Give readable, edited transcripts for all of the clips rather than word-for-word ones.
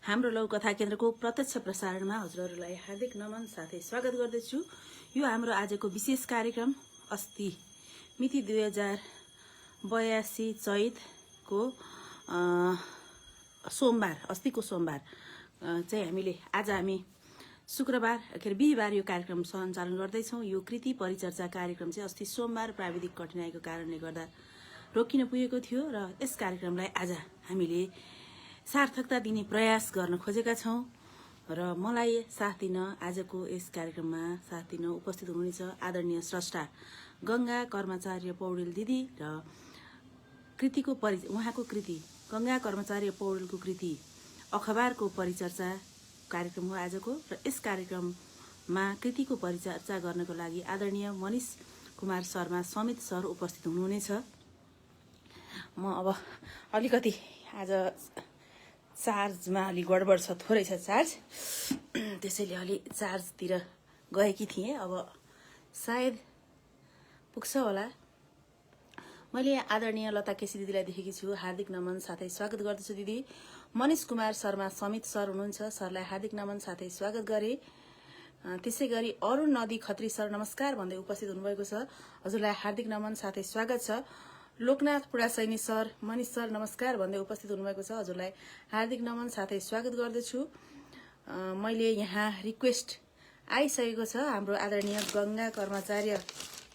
हाम्रो लौकथा केन्द्रको प्रत्यक्ष प्रसारणमा हजुरहरूलाई हार्दिक नमन साथै स्वागत गर्दछु। यो हाम्रो आजको विशेष कार्यक्रम अस्ति मिति 2082 चैतको अस्तिको सोमबार चाहिँ हामी शुक्रबार बिहिबार यो कार्यक्रम सञ्चालन गर्दैछौँ। यो कृति परिचर्चा कार्यक्रम चाहिँ अस्ति सोमबार प्राविधिक कठिनाइको कारणले गर्दा रोकिन पुगेको थियो र यस कार्यक्रमलाई आज हामीले सार्थकता दिने प्रयास गर्न खोजेका छौँ र मलाई साथ दिन आजको यस कार्यक्रममा साथ दिन उपस्थित हुनुहुनेछ आदरणीय स्रष्टा गंगा कर्मचार्य पौडेल दिदी र उहाँको कृति गंगा कर्मचार्य पौडेलको कृति अखबारको परिचर्चा कार्यक्रम हो आजको। र यस कार्यक्रममा कृतिको परिचर्चा गर्नको लागि आदरणीय मनिष कुमार शर्मा समित सर उपस्थित हुनुहुनेछ। म अब अलिकति आज चार्जमा अलि गडबड छ, थोरै छ चार्ज, त्यसैले अलि चार्जतिर गएकी थिएँ। अब सायद पुग्छ होला। मैले आदरणीय लता केसी दिदीलाई देखेकी छु। हार्दिक नमन साथै स्वागत गर्दछु दिदी। मनिष कुमार शर्मा समित सर हुनुहुन्छ, सरलाई हार्दिक नमन साथै स्वागत गरे। त्यसै गरी अरुण नदी खत्री सर नमस्कार भन्दै उपस्थित हुनुभएको छ, हजुरलाई हार्दिक नमन साथै स्वागत छ। लोकनाथ पुडासैनी सर मनिष सर नमस्कार भन्दै उपस्थित हुनुभएको छ, हजुरलाई हार्दिक नमन साथै स्वागत गर्दछु। मैले यहाँ रिक्वेस्ट आइसकेको छ हाम्रो आदरणीय गंगा कर्मचार्य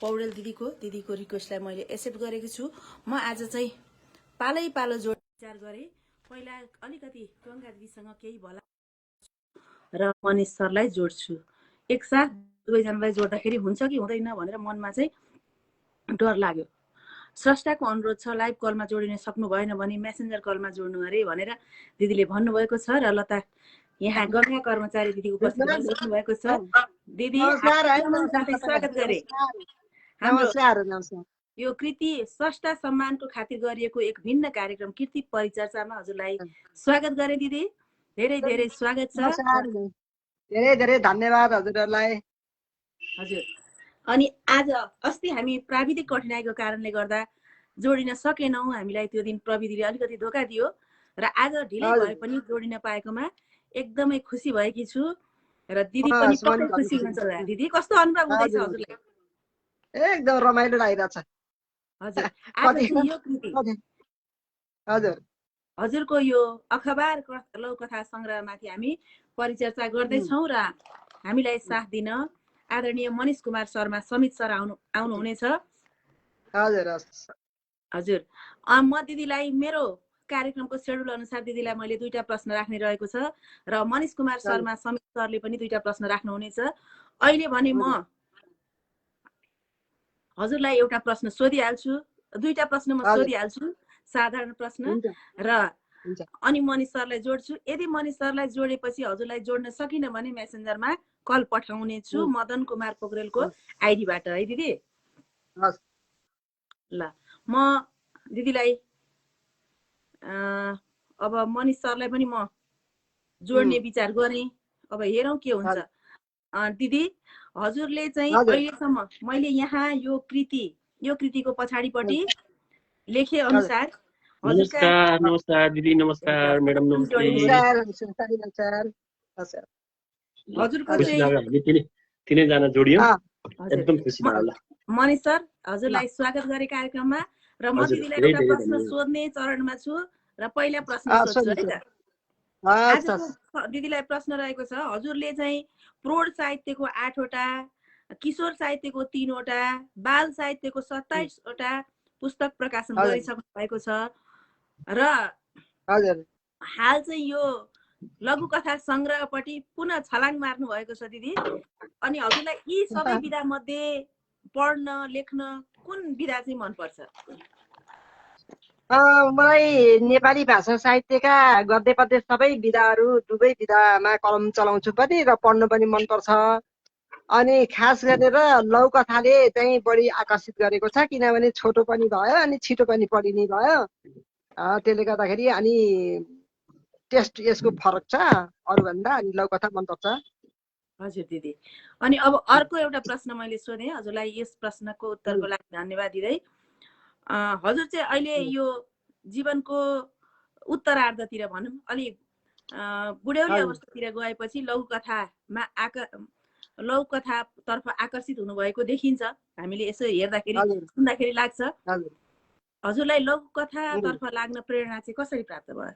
पौडेल दिदीको रिक्वेस्टलाई मैले एक्सेप्ट गरेको छु। म आज चाहिँ पालै पालो जोड विचार गरेँ। पहिला अलिकति गंगा दिदीसँग केही भला र मनिष सरलाई जोड्छु। एकसाथ दुवैजनालाई जोड्दाखेरि हुन्छ कि हुँदैन भनेर मनमा चाहिँ डर लाग्यो। स्रष्टाको अनुरोध छ लाइभ कलमा जोडिन सक्नु भएन भने मेसेन्जर कलमा जोड्नु अरे भनेर दिदीले भन्नुभएको छ र लता यहाँ गंगा कर्मचारी दिदी उपस्थित हुनु भएको छ। दिदी स्वागत गरे। यो कृति स्रष्टा सम्मानको खातिर गरिएको एक भिन्न कार्यक्रम कृति परिचर्चामा हजुरलाई स्वागत गरे दिदी। धेरै धेरै स्वागत छ। धेरै धेरै धन्यवाद हजुरहरूलाई। हजुर, अनि आज अस्ति हामी प्राविधिक कठिनाइको कारणले गर्दा जोडिन सकेनौँ। हामीलाई त्यो दिन प्रविधिले अलिकति धोका दियो र आज ढिलै भए पनि जोडिन पाएकोमा एकदमै खुसी भएकी छु र दिदी पनि पक्कै खुसी हुनुहुन्छ होला। दिदी कस्तो अनुभव हुँदैछ हजुरलाई? एकदम रमाइलो लागिरहेछ। हजुर, आज यो कृति हजुरको यो अखबार लौकथा संग्रहमाथि हामी परिचर्चा गर्दैछौँ र हामीलाई साथ दिन आदरणीय मनिष कुमार शर्मा समित सर आउनुहुनेछ। हजुर, म दिदीलाई मेरो कार्यक्रमको शेड्युल अनुसार दिदीलाई मैले 2टा प्रश्न राख्ने रहेको छ र मनिष कुमार शर्मा समित सरले पनि 2टा प्रश्न राख्नुहुनेछ। अहिले भने म हजुरलाई एउटा प्रश्न सोधिहाल्छु, 2टा प्रश्न म सोधिहाल्छु, साधारण प्रश्न, र अनि मनिष सरलाई जोड्छु। यदि मनिष सरलाई जोडेपछि हजुरलाई जोड्न सकिन भने मेसेन्जरमा कल पठाउने छु मदन कुमार पोखरेलको आइडीबाट है दिदी। ल म दिदीलाई अब मनिष सरलाई पनि म जोड्ने विचार गरेँ। अब हेरौँ के हुन्छ। दिदी हजुरले चाहिँ अहिलेसम्म मैले यहाँ यो कृतिको पछाडिपट्टि लेखे अनुसार नमस्कार दिदी, नमस्कार म्याडम, नमस्ते। हजुरको तिनैजना जोडियो, एकदम खुसी लाग्यो। मनिष सर हजुरलाई स्वागत गरे कार्यक्रममा र म दिदीलाई एउटा प्रश्न सोध्ने चरणमा छु र पहिला प्रश्न सोध्छु है त। आजको दिदीलाई प्रश्न रहेको छ, हजुरले चाहिँ प्रौढ साहित्यको 8वटा, किशोर साहित्यको 3वटा, बाल साहित्यको 27वटा पुस्तक प्रकाशन गरिसक्नु भएको छ र हाल चाहिँ यो लघुकथा संग्रहपट्टि पुनः छलाङ मार्नु भएको छ दिदी। अनि हजुरलाई यी सबै विधा मध्ये पढ्न लेख्न कुन विधा चाहिँ मनपर्छ? मलाई नेपाली भाषा साहित्यका गद्य पद्य सबै विधाहरू, दुवै विधामा कलम चलाउँछु पनि र पढ्न पनि मनपर्छ। अनि खास गरेर लौकथाले चाहिँ बढी आकर्षित गरेको छ, किनभने छोटो पनि भयो अनि छिटो पनि पढिने भयो। त्यसले गर्दाखेरि अनि टेस्ट यसको फरक छ अरूभन्दा, अनि लौकथा मनपर्छ। हजुर दिदी, अनि अब अर्को एउटा प्रश्न मैले सोधेँ हजुरलाई। यस प्रश्नको उत्तरको लागि धन्यवाद दिदै। हजुर चाहिँ अहिले यो जीवनको उत्तरार्धतिर भनौँ अलि बुढ्यौली हजुर अवस्थातिर गएपछि लघुकथातर्फ आकर्षित हुनुभएको देखिन्छ। हामीले यसो हेर्दाखेरि हजुर सुन्दाखेरि लाग्छ। हजुर हजुरलाई लघुकथातर्फ लाग्न प्रेरणा चाहिँ कसरी प्राप्त भयो?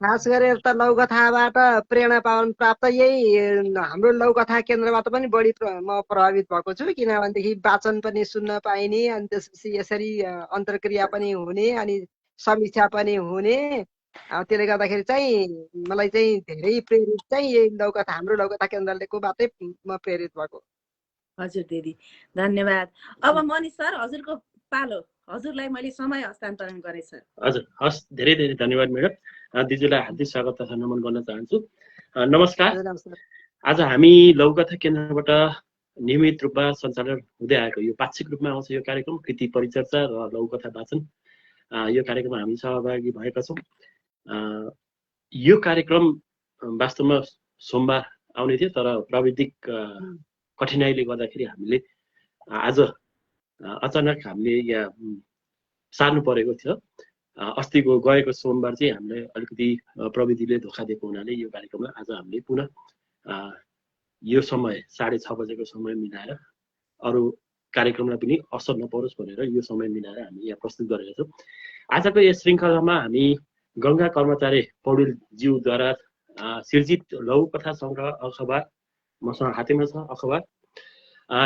खास गरेर त लघुकथाबाट प्रेरणा प्राप्त यही हाम्रो लघुकथा केन्द्रबाट पनि बढी म प्रभावित भएको छु। किनभनेदेखि वाचन पनि सुन्न पाइने, अनि त्यसपछि यसरी अन्तर्क्रिया पनि हुने, अनि समीक्षा पनि हुने। त्यसले गर्दाखेरि चाहिँ मलाई चाहिँ धेरै प्रेरित चाहिँ यही लघुकथा हाम्रो लघुकथा केन्द्रलेकोबाटै म प्रेरित भएको। हजुर दिदी धन्यवाद। अब मनिष सर हजुरको पालो, हजुरलाई मैले समय हस्तान्तरण गरेँ सर। हजुर, हस्, धेरै धेरै धन्यवाद म्याडम। दिदीलाई हार्दिक स्वागत तथा नमन गर्न चाहन्छु। नमस्कार। आज हामी लघुकथा केन्द्रबाट नियमित रूपमा सञ्चालन हुँदै आएको यो पाक्षिक रूपमा आउँछ यो कार्यक्रम कृति परिचर्चा र लघुकथा वाचन। यो कार्यक्रममा हामी सहभागी भएका छौँ। यो कार्यक्रम वास्तवमा सोमबार आउने थियो, तर प्राविधिक कठिनाइले गर्दाखेरि हामीले आज अचानक हामीले यहाँ सार्नु परेको थियो। अस्तिको गएको सोमबार चाहिँ हामीलाई अलिकति प्रविधिले धोका दिएको हुनाले यो कार्यक्रमलाई आज हामीले पुनः यो समय 6:30 बजेको समय मिलाएर अरू कार्यक्रमलाई पनि असर नपरोस् भनेर यो समय मिलाएर हामी यहाँ प्रस्तुत गरेका छौँ। आजको यस श्रृङ्खलामा हामी गङ्गा कर्मचारी पौडेलज्यूद्वारा सिर्जित लघुकथा सङ्ग्रह अखबार, मसँग हातैमा छ अखबार,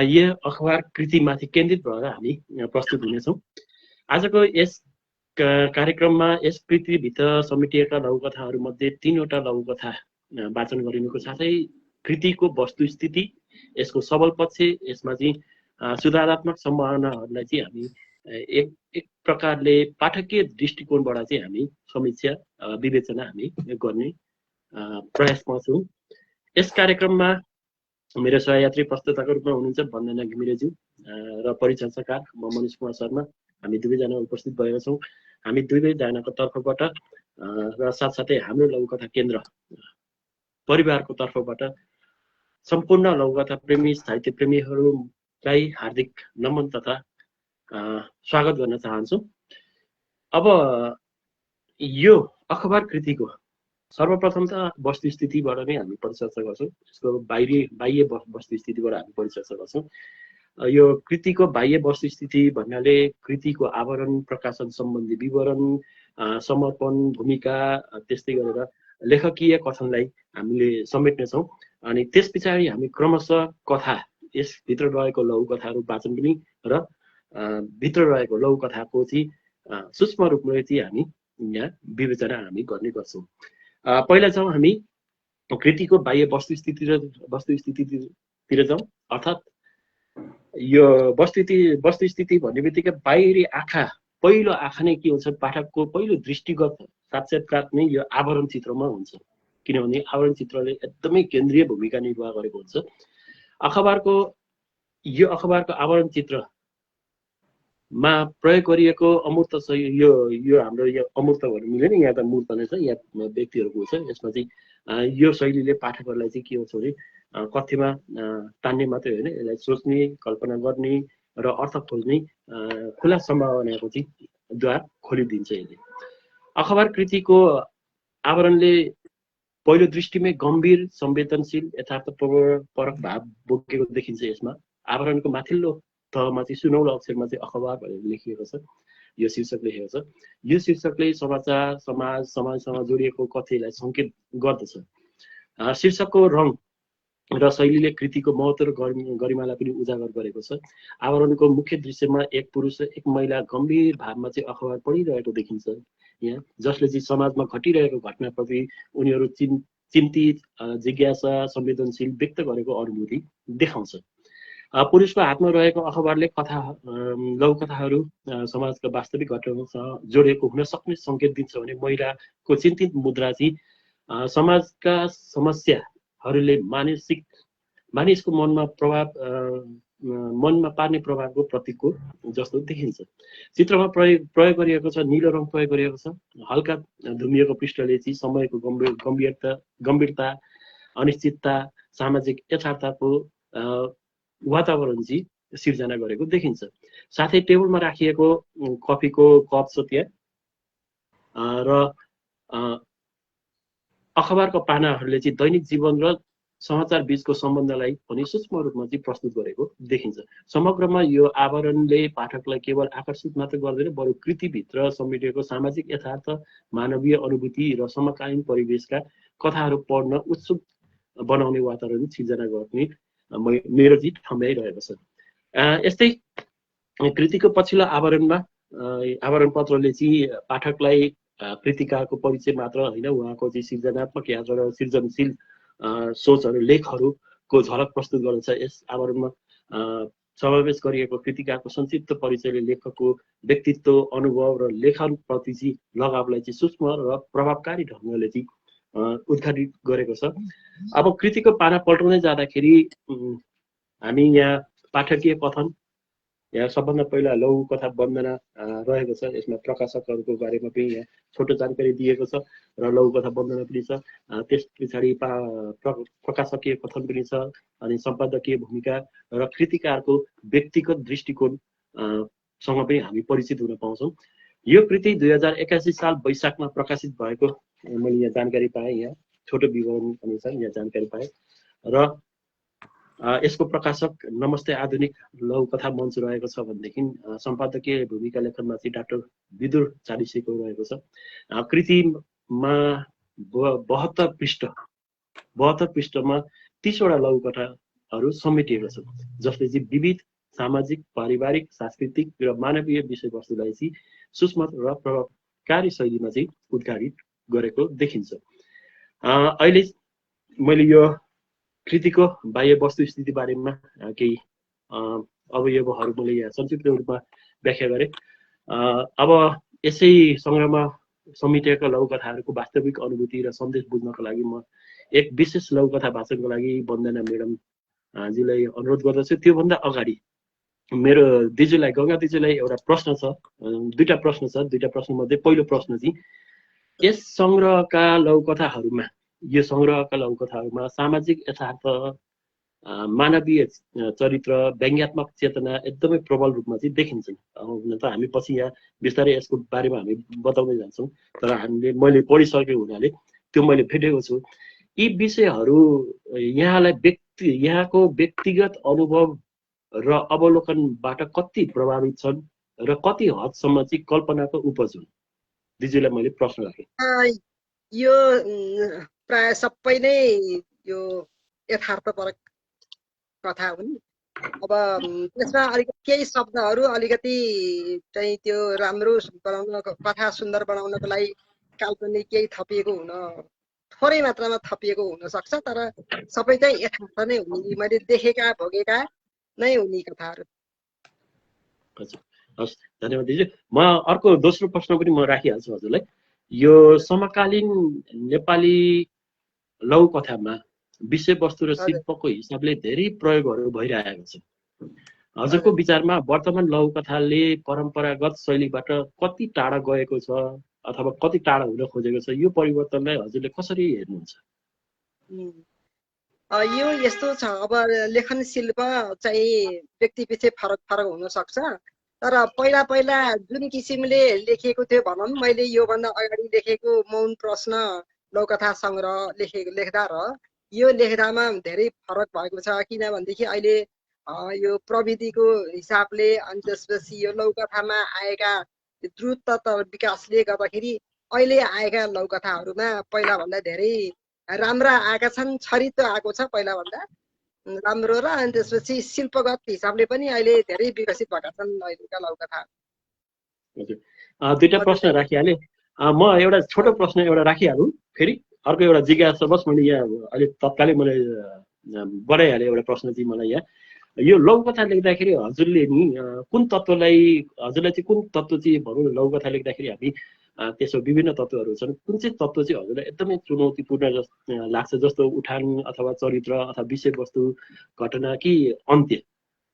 यो अखबार कृतिमाथि केन्द्रित भएर हामी प्रस्तुत हुनेछौँ। आजको यस कार्यक्रममा यस कृतिभित्र समेटिएका लघुकथाहरूमध्ये 3वटा लघुकथा वाचन गरिनुको साथै कृतिको वस्तुस्थिति, यसको सबल पक्ष, यसमा चाहिँ सुधारात्मक सम्भावनाहरूलाई चाहिँ हामी एक प्रकारले पाठकीय दृष्टिकोणबाट चाहिँ हामी समीक्षा विवेचना हामी गर्ने प्रयासमा छौँ। यस कार्यक्रममा मेरो सहयात्री प्रस्तुताको रूपमा हुनुहुन्छ वन्दना घिमिरेज्यू र परिचर्चाकार म मनिष कुमार शर्मा। हामी दुवैजना उपस्थित भएका छौँ। हामी दुवैजनाको तर्फबाट र साथसाथै हाम्रो लघुकथा केन्द्र परिवारको तर्फबाट सम्पूर्ण लघुकथा प्रेमी साहित्य प्रेमीहरूलाई हार्दिक नमन तथा स्वागत गर्न चाहन्छु। अब यो अखबार कृतिको सर्वप्रथम त वस्तुस्थितिबाट नै हामी परिचर्चा गर्छौँ। यसको बाह्य वस्तुस्थितिबाट हामी परिचर्चा गर्छौँ। यो कृतिको बाह्य वस्तुस्थिति भन्नाले कृतिको आवरण, प्रकाशन सम्बन्धी विवरण, समर्पण, भूमिका, त्यस्तै गरेर लेखकीय कथनलाई हामीले समेट्नेछौँ। अनि त्यस पछाडि हामी क्रमशः कथा, यसभित्र रहेको लघुकथाहरू वाचन पनि र भित्र रहेको लघुकथाको चाहिँ सूक्ष्म रूपमा चाहिँ हामी यहाँ विवेचना हामी गर्ने गर्छौँ। पहिला जाउँ हामी कृतिको बाह्य वस्तुस्थितितिर जाउँ। अर्थात् यो वस्तुस्थिति भन्ने बित्तिकै बाहिरी आँखा, पहिलो आँखा नै के हुन्छ, पाठकको पहिलो दृष्टिगत साक्षात्कार नै यो आवरण चित्रमा हुन्छ। किनभने आवरण चित्रले एकदमै केन्द्रीय भूमिका निर्वाह गरेको हुन्छ। यो अखबारको आवरण चित्रमा प्रयोग गरिएको अमूर्त छ। यो हाम्रो यो अमूर्त भन्नु मिलेन, यहाँ त मूर्त नै छ, यहाँ व्यक्तिहरूको छ। यसमा चाहिँ यो शैलीले पाठकहरूलाई चाहिँ के हुन्छ भने कथ्यमा तान्ने मात्रै होइन, यसलाई सोच्ने, कल्पना गर्ने र अर्थ खोज्ने खुला सम्भावनाको चाहिँ द्वार खोलिदिन्छ। यसले अखबार कृतिको आवरणले पहिलो दृष्टिमै गम्भीर, संवेदनशील, यथार्थपरक भाव बोकेको देखिन्छ। यसमा आवरणको माथिल्लो तहमा चाहिँ सुनौलो अक्षरमा चाहिँ अखबार भनेर लेखिएको छ, यो शीर्षक लेखेको छ। यो शीर्षकले समाचार, समाजसँग जोडिएको कथ्यलाई सङ्केत गर्दछ। शीर्षकको रङ र शैलीले कृतिको महत्त्व र गरिमालाई पनि उजागर गरेको छ। आवरणको मुख्य दृश्यमा एक पुरुष र एक महिला गम्भीर भावमा चाहिँ अखबार पढिरहेको देखिन्छ यहाँ, जसले चाहिँ समाजमा घटिरहेको घटनाप्रति उनीहरू चिन्तित, जिज्ञासा, संवेदनशील व्यक्त गरेको अनुभूति देखाउँछ। पुरुषको हातमा रहेको अखबारले लघुकथाहरू समाजका वास्तविक घटनासँग जोडिएको हुन सक्ने सङ्केत दिन्छ भने महिलाको चिन्तित मुद्रा चाहिँ समाजका समस्याहरूले मानिसको मनमा पार्ने प्रभावको प्रतीकको जस्तो देखिन्छ। चित्रमा प्रयोग गरिएको छ, नीलो रङ प्रयोग गरिएको छ। हल्का धुमिएको पृष्ठले चाहिँ समयको गम्भीरता, अनिश्चितता, सामाजिक यथार्थको वातावरण चाहिँ सिर्जना गरेको देखिन्छ। साथै टेबलमा राखिएको कफीको कप छ त्यहाँ र अखबारका पानाहरूले चाहिँ दैनिक जीवन र समाचार बीचको सम्बन्धलाई पनि सूक्ष्म रूपमा चाहिँ प्रस्तुत गरेको देखिन्छ। समग्रमा यो आवरणले पाठकलाई केवल आकर्षित मात्र गर्दैन, बरु कृतिभित्र समेटिएको सामाजिक यथार्थ, मानवीय अनुभूति र समकालीन परिवेशका कथाहरू पढ्न उत्सुक बनाउने वातावरण सिर्जना गर्ने मेरो चाहिँ ठम्ब्याइरहेको छ। यस्तै कृतिको पछिल्लो आवरण पत्रले चाहिँ पाठकलाई कृतिकारको परिचय मात्र होइन, उहाँको चाहिँ सृजनात्मक यात्रा र सृजनशील सोचहरू, लेखहरूको झलक प्रस्तुत गर्दछ। यस आवरणमा समावेश गरिएको कृतिकारको संक्षिप्त परिचयले लेखकको व्यक्तित्व, अनुभव र लेखनप्रति चाहिँ लगावलाई चाहिँ सूक्ष्म र प्रभावकारी ढङ्गले चाहिँ उद्घाटित गरेको छ। अब कृतिको पाना पल्टाउँदै जाँदाखेरि हामी यहाँ पाठकीय कथन, यहाँ सबभन्दा पहिला लघु कथा वन्दना रहेको छ। यसमा प्रकाशकहरूको बारेमा पनि यहाँ छोटो जानकारी दिएको छ र लघु कथा वन्दना पनि छ। त्यस पछाडि प्रकाशकीय कथन पनि छ, अनि सम्पादकीय भूमिका र कृतिकारको व्यक्तिगत दृष्टिकोण सँग पनि हामी परिचित हुन पाउँछौँ। यो कृति 2081 साल वैशाखमा प्रकाशित भएको मैले यहाँ जानकारी पाएँ। यहाँ छोटो विवरण अनुसार यहाँ जानकारी पाएँ र यसको प्रकाशक नमस्ते आधुनिक लघु कथा मञ्च रहेको छ भनेदेखि सम्पादकीय भूमिका लेखनमा चाहिँ डाक्टर विदुर चालिसेको रहेको छ। कृतिमा 72 पृष्ठमा 30 वटा लघु कथाहरू समेटिएको छ, जसले चाहिँ विविध सामाजिक, पारिवारिक, सांस्कृतिक र मानवीय विषयवस्तुलाई चाहिँ सूक्ष्म र प्रभावकारी शैलीमा चाहिँ उद्घाटित गरेको देखिन्छ। अहिले मैले यो कृतिको बाह्य वस्तु स्थिति बारेमा केही अवयवहरू मैले यहाँ संक्षिप्त रूपमा व्याख्या गरेँ। अब यसै सङ्ग्रहमा समेटिएका लघुकथाहरूको वास्तविक अनुभूति र सन्देश बुझ्नको लागि म एक विशेष लघुकथा वाचनको लागि वन्दना म्याडम जीलाई अनुरोध गर्दछु। त्योभन्दा अगाडि मेरो दिजुलाई, गङ्गा दिजुलाई एउटा प्रश्न छ, दुईटा प्रश्न छ। दुईटा प्रश्नमध्ये पहिलो प्रश्न चाहिँ यस सङ्ग्रहका लघुकथाहरूमा, यो सङ्ग्रहका लघुकथाहरूमा सामाजिक यथार्थ, मानवीय चरित्र, व्यङ्ग्यात्मक चेतना एकदमै प्रबल रूपमा चाहिँ देखिन्छन्। हुन त हामी पछि यहाँ बिस्तारै यसको बारेमा हामी बताउँदै जान्छौँ, तर मैले पढिसकेको हुनाले त्यो मैले भेटेको छु। यी विषयहरू यहाँको व्यक्तिगत अनुभव र अवलोकनबाट कति प्रभावित छन् र कति हदसम्म चाहिँ कल्पनाको उपज हुन्? दिजुलाई मैले प्रश्न राखेँ। यो प्राय सबै नै यो यथार्थपरक कथा हुन्। अब त्यसमा अलिकति केही शब्दहरू अलिकति चाहिँ त्यो राम्रो बनाउन, कथा सुन्दर बनाउनको लागि काल्पनिक केही थपिएको हुन, थोरै मात्रामा थपिएको हुन सक्छ, तर सबै चाहिँ यथार्थ नै हुने, मैले देखेका भोगेका नै हुने कथाहरू। हजुर, हस्, धन्यवाद दिदी। म अर्को दोस्रो प्रश्न पनि म राखिहाल्छु हजुरलाई। यो समकालीन नेपाली लघुकथामा विषयवस्तु र शिल्पको हिसाबले धेरै प्रयोगहरू भइरहेको छ। हजुरको विचारमा वर्तमान लघुकथाले परम्परागत शैलीबाट कति टाढा गएको छ अथवा कति टाढा हुन खोजेको छ? यो परिवर्तनलाई हजुरले कसरी हेर्नुहुन्छ? यो यस्तो छ, अब लेखन शिल्प चाहिँ व्यक्तिपछि फरक फरक हुन सक्छ, तर पहिला पहिला जुन किसिमले लेखिएको थियो भनौँ, मैले योभन्दा अगाडि लेखेको मौन प्रश्न लघुकथा सङ्ग्रह लेख्दा र यो लेख्दामा धेरै फरक भएको छ। किनभनेदेखि अहिले यो प्रविधिको हिसाबले अनि त्यसपछि यो लघुकथामा आएका द्रुत विकासले गर्दाखेरि अहिले आएका लघुकथाहरूमा पहिलाभन्दा धेरै राम्रा आएका छन्, छरितो आएको छ पहिलाभन्दा राम्रो, र अनि त्यसपछि शिल्पगत हिसाबले पनि अहिले धेरै विकसित भएका छन् अहिलेका लघुकथा। दुईटा प्रश्न राखिहालेँ। म एउटा छोटो प्रश्न एउटा राखिहालौँ, फेरि अर्को एउटा जिज्ञासा बस मैले यहाँ अहिले तत्कालै मैले बढाइहालेँ एउटा प्रश्न चाहिँ मलाई यहाँ। यो लघुकथा लेख्दाखेरि हजुरले नि कुन तत्त्वलाई, हजुरलाई चाहिँ कुन तत्त्व चाहिँ भनौँ न, लघुकथा लेख्दाखेरि हामी त्यसो विभिन्न तत्त्वहरू छन्, कुन चाहिँ तत्त्व चाहिँ हजुरलाई एकदमै चुनौतीपूर्ण लाग्छ? जस्तो उठान अथवा चरित्र अथवा विषयवस्तु, घटना कि अन्त्य,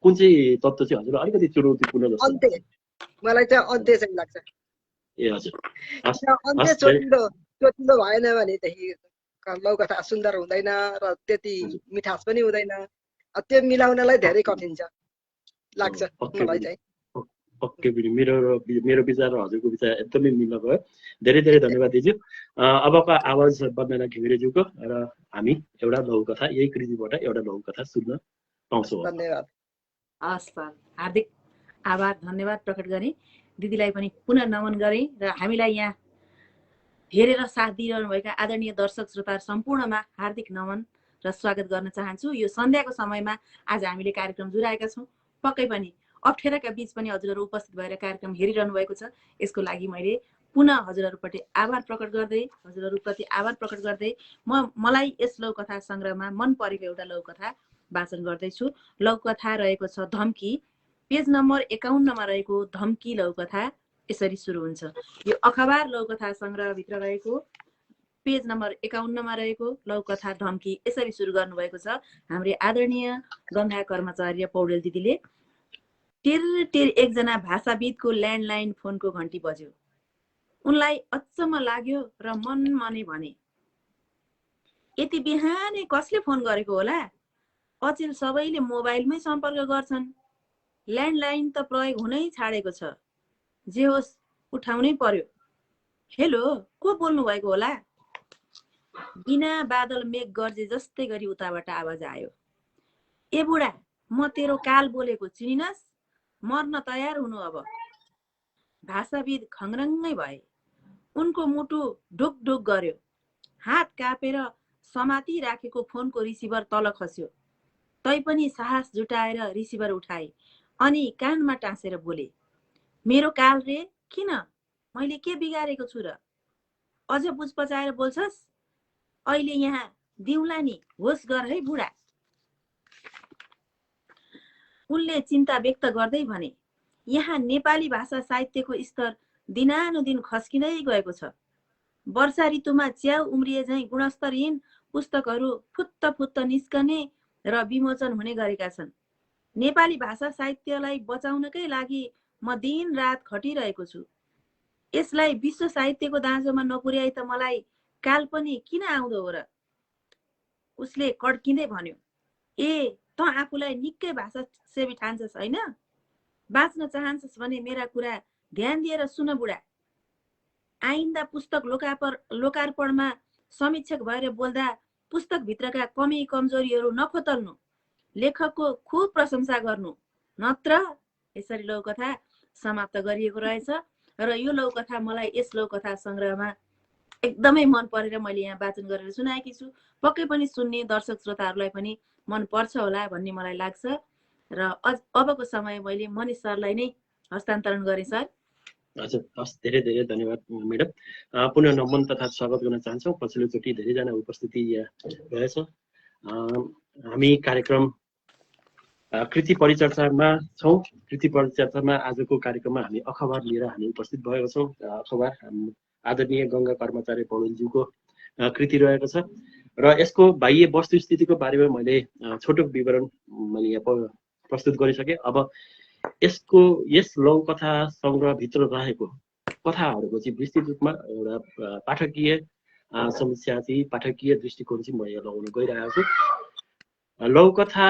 कुन चाहिँ तत्त्व चाहिँ हजुरलाई अलिकति चुनौतीपूर्ण जस्तो? अन्त्य, मलाई चाहिँ अन्त्य चाहिँ लाग्छ। ए हजुर, अन्त्य चोटिलो भएन भनेदेखि लघुकथा सुन्दर हुँदैन र त्यति मिठास पनि हुँदैन। त्यो मिलाउनलाई धेरै कठिन छ लाग्छ मलाई चाहिँ। ओके दिदी, मेरो विचार र हजुरको विचार एकदमै मिल्न गयो। धेरै धेरै धन्यवाद दिदी। अबको आवाज वन्दना घिमिरेज्यूको र हामी एउटा लघुकथा यही कृतिबाट एउटा लघुकथा सुन्न पाउँछौँ। धन्यवाद। हस् सर, हार्दिक आभार धन्यवाद प्रकट गरेँ। दिदीलाई पनि पुनः नमन गरेँ र हामीलाई यहाँ हेरेर साथ दिइरहनुभएका आदरणीय दर्शक श्रोता सम्पूर्णमा हार्दिक नमन र स्वागत गर्न चाहन्छु। यो सन्ध्याको समयमा आज हामीले कार्यक्रम जुराएका छौँ। पक्कै पनि अप्ठ्याराका बीच पनि हजुरहरू उपस्थित भएर कार्यक्रम हेरिरहनु भएको छ। यसको लागि मैले पुनः हजुरहरूप्रति आभार प्रकट गर्दै मलाई यस लघुकथा सङ्ग्रहमा मन परेको एउटा लघुकथा वाचन गर्दैछु। लघुकथा रहेको छ धम्की। पेज नम्बर 51मा रहेको धम्की लघुकथा यसरी सुरु हुन्छ। यो अखबार लघुकथा सङ्ग्रहभित्र रहेको पेज नम्बर 51मा रहेको लघुकथा धम्की यसरी सुरु गर्नुभएको छ हाम्रो आदरणीय गङ्गा कर्मचार्य पौडेल दिदीले। टेर एकजना भाषाविदको ल्यान्डलाइन फोनको घन्टी बज्यो। उनलाई अचम्म लाग्यो र मनै भने, यति बिहानै कसले फोन गरेको होला? अचेल सबैले मोबाइलमै सम्पर्क गर्छन्। ल्यान्डलाइन त प्रयोग हुनै छाडेको छ। जे होस् उठाउनै पर्यो। हेलो, को बोल्नु भएको होला? बिना बादल मेघ गर्जे जस्तै गरी उताबाट आवाज आयो। ए बुढा, म तेरो काल बोलेको, चिनिनस्? मर्न तयार हुनु अब। भाषाविद खङ्रङ्गै भए। उनको मुटु ढुक ढुक गर्यो। हात कापेर समाती राखेको फोनको रिसिभर तल खस्यो। तैपनि साहस जुटाएर रिसिभर उठाए अनि कानमा टाँसेर बोले, मेरो काल रे, किन? मैले के बिगारेको छु र? अझ बुझपचाएर बोल्छस्? अहिले यहाँ दिउँला नि, होस् गर है बुढा। उनले चिन्ता व्यक्त गर्दै भने, यहाँ नेपाली भाषा साहित्यको स्तर दिनानुदिन खस्किँदै गएको छ। वर्षा ऋतुमा च्याउ उम्रिए झैँ गुणस्तरहीन पुस्तकहरू फुत्त निस्कने र विमोचन हुने गरेका छन्। नेपाली भाषा साहित्यलाई बचाउनकै लागि म दिन रात खटिरहेको छु। यसलाई विश्व साहित्यको दाँजोमा नपुर्याई त मलाई काल पनि किन आउँदो हो र? उसले कड्किँदै भन्यो, ए त आफूलाई निकै भाषा सेवी ठान्छस् होइन? बाँच्न चाहन्छस् भने मेरा कुरा ध्यान दिएर सुन बुढा। आइन्दा पुस्तक लोकार्पणमा समीक्षक भएर बोल्दा पुस्तकभित्रका कमी कमजोरीहरू नखोतल्नु, लेखकको खुब प्रशंसा गर्नु, नत्र। यसरी लघुकथा समाप्त गरिएको रहेछ र यो लघुकथा मलाई यस लघुकथा सङ्ग्रहमा एकदमै मन परेर मैले यहाँ वाचन गरेर सुनाएकी छु। पक्कै पनि सुन्ने दर्शक श्रोताहरूलाई पनि मन पर्छ होला भन्ने मलाई लाग्छ र अबको समय मैले मनिष सरलाई नै हस्तान्तरण गरेँ। सर हजुर, हस्, धेरै धेरै धन्यवाद म्याडम। पुनः नमन तथा स्वागत गर्न चाहन्छौँ। पछिल्लोचोटि धेरैजना उपस्थिति यहाँ रहेछ। हामी कार्यक्रम कृति परिचर्चामा छौँ। कृति परिचर्चामा आजको कार्यक्रममा हामी अखबार लिएर हामी उपस्थित भएको छौँ। अखबार आदरणीय गङ्गा कर्मचार्य पौडेलज्यूको कृति रहेको छ र यसको बाह्य वस्तुस्थितिको बारेमा मैले छोटो विवरण मैले यहाँ प्रस्तुत गरिसकेँ। अब यस लघुकथा सङ्ग्रहभित्र रहेको कथाहरूको चाहिँ विस्तृत रूपमा एउटा पाठकीय समस्या चाहिँ पाठकीय दृष्टिकोण चाहिँ म यहाँ लगाउन गइरहेको छु। लघुकथा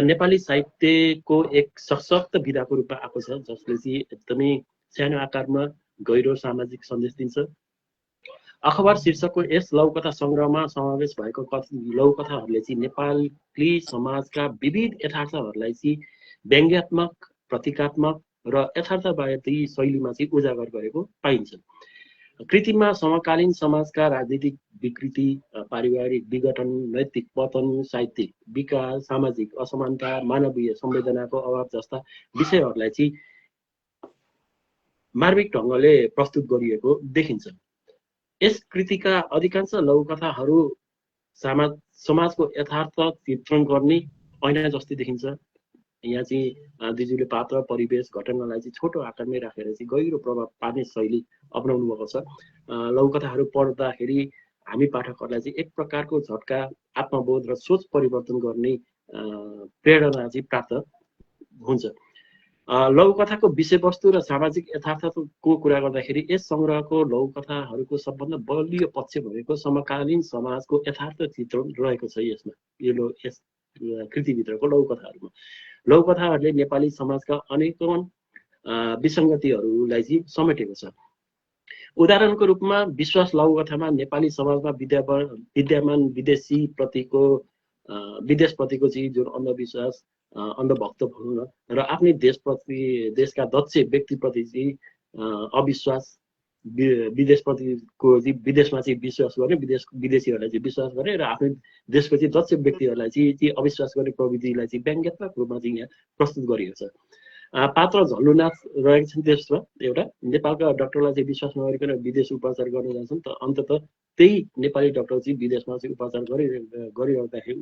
नेपाली साहित्यको एक सशक्त विधाको रूपमा आएको छ, जसले चाहिँ एकदमै सानो आकारमा गहिरो सामाजिक सन्देश दिन्छ। अखबार शीर्षकको यस लघुकथा सङ्ग्रहमा समावेश भएको लघुकथाहरूले चाहिँ नेपाली समाजका विविध यथार्थहरूलाई चाहिँ व्यङ्ग्यात्मक, प्रतीकात्मक र यथार्थवादी शैलीमा चाहिँ उजागर गरेको पाइन्छ। कृतिमा समकालीन समाजका राजनीतिक विकृति, पारिवारिक विघटन, नैतिक पतन, साहित्यिक विकास, सामाजिक असमानता, मानवीय संवेदनाको अभाव जस्ता विषयहरूलाई चाहिँ मार्मिक ढङ्गले प्रस्तुत गरिएको देखिन्छ। यस कृतिका अधिकांश लघुकथाहरू समाजको यथार्थ चित्रण गर्ने ऐना जस्तै देखिन्छ। यहाँ चाहिँ दिजुले पात्र, परिवेश, घटनालाई चाहिँ छोटो आकारमै राखेर चाहिँ गहिरो प्रभाव पार्ने शैली अपनाउनु भएको छ। लघुकथाहरू पढ्दाखेरि हामी पाठकहरूलाई चाहिँ एक प्रकारको झट्का, आत्मबोध र सोच परिवर्तन गर्ने प्रेरणा चाहिँ प्राप्त हुन्छ। लघुकथाको विषयवस्तु र सामाजिक यथार्थको कुरा गर्दाखेरि यस सङ्ग्रहको लघुकथाहरूको सबभन्दा बलियो पक्ष भनेको समकालीन समाजको यथार्थ चित्रण रहेको छ। यसमा यस कृतिभित्रको लघुकथाहरूमा लघुकथाहरूले नेपाली समाजका अनेकौं विसङ्गतिहरूलाई चाहिँ समेटेको छ। उदाहरणको रूपमा विश्वास लघुकथामा नेपाली समाजमा विद्यमान विदेशप्रतिको चाहिँ जुन अन्धविश्वास अन्धभक्त भनौँ न र आफ्नै देशका दक्ष व्यक्तिप्रति चाहिँ अविश्वास विदेशमा चाहिँ विश्वास गर्ने विदेशीहरूलाई चाहिँ विश्वास गर्ने र आफ्नै देशको चाहिँ दक्ष व्यक्तिहरूलाई चाहिँ अविश्वास गर्ने प्रविधिलाई चाहिँ व्यङ्ग्यात्मक रूपमा चाहिँ यहाँ प्रस्तुत गरिएको छ। पात्र झल्लुनाथ रहेको छन् त्यसमा एउटा नेपालका डाक्टरलाई चाहिँ विश्वास नगरिकन विदेश उपचार गर्न जान्छन् त अन्तत त्यही नेपाली डाक्टर चाहिँ विदेशमा चाहिँ उपचार गरिरहँदाखेरि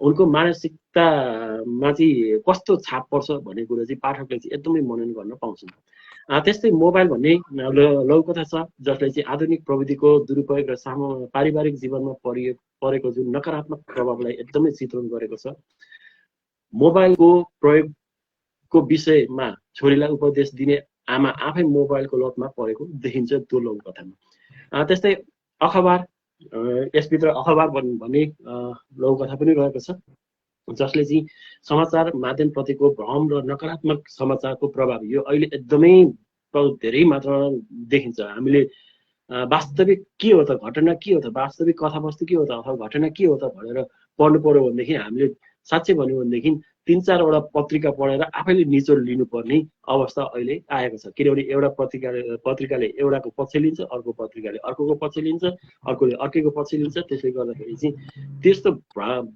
उनको मानसिकतामा चाहिँ कस्तो छाप पर्छ भन्ने कुरा चाहिँ पाठकले चाहिँ एकदमै मनन गर्न पाउँछन्। त्यस्तै मोबाइल भन्ने लघुकथा छ जसले चाहिँ आधुनिक प्रविधिको दुरुपयोग र पारिवारिक जीवनमा परेको जुन नकारात्मक प्रभावलाई एकदमै चित्रण गरेको छ। मोबाइलको प्रयोगको विषयमा छोरीलाई उपदेश दिने आमा आफै मोबाइलको लतमा परेको देखिन्छ त्यो लघुकथामा। त्यस्तै अखबार, यसभित्र अखबार भन्ने लघुकथा पनि रहेको छ जसले चाहिँ समाचार माध्यमप्रतिको भ्रम र नकारात्मक समाचारको प्रभाव यो अहिले एकदमै धेरै मात्रामा देखिन्छ। हामीले वास्तविक के हो त, घटना के हो त, वास्तविक कथावस्तु के हो त अथवा घटना के हो त भनेर पढ्नु पर्यो भनेदेखि हामीले साँच्चै भन्यो भनेदेखि 3-4वटा पत्रिका पढेर आफैले निचोड लिनुपर्ने अवस्था अहिले आएको छ। किनभने एउटा पत्रिकाले एउटाको पक्ष लिन्छ, अर्को पत्रिकाले अर्कोको पक्ष लिन्छ, अर्कोले अर्कैको पक्ष लिन्छ। त्यसले गर्दाखेरि चाहिँ त्यस्तो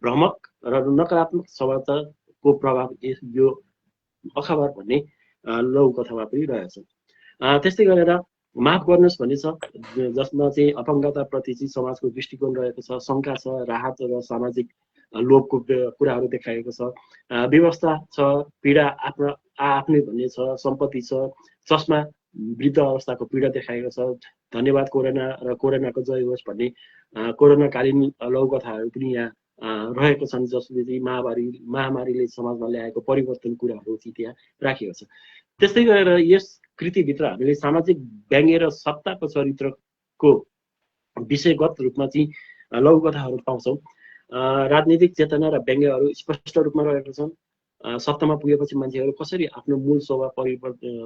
भ्रमक र नकारात्मक समाचारको प्रभाव यो अखबार भन्ने लघुकथामा पनि रहेछ। त्यस्तै गरेर माफ गर्नुहोस् भन्ने छ जसमा चाहिँ अपङ्गताप्रति चाहिँ समाजको दृष्टिकोण रहेको छ, शङ्का छ, राहत र सामाजिक लोभको कुराहरू देखाएको छ, व्यवस्था छ, पीडा आफ्नै भन्ने छ, सम्पत्ति छ, चस्मा वृद्ध अवस्थाको पीडा देखाएको छ, धन्यवाद कोरोना र कोरोनाको जय होस् भन्ने कोरोनाकालीन लघुकथाहरू पनि यहाँ रहेको छन् जसले चाहिँ महामारीले समाजमा ल्याएको परिवर्तन कुराहरू चाहिँ त्यहाँ राखिएको छ। त्यस्तै गरेर यस कृतिभित्र हामीले सामाजिक व्यङ्ग्य र सत्ताको चरित्रको विषयगत रूपमा चाहिँ लघुकथाहरू पाउँछौँ। राजनीतिक चेतना र व्यङ्ग्यहरू स्पष्ट रूपमा रहेका छन्। सत्तामा पुगेपछि मान्छेहरू कसरी आफ्नो मूल स्वभाव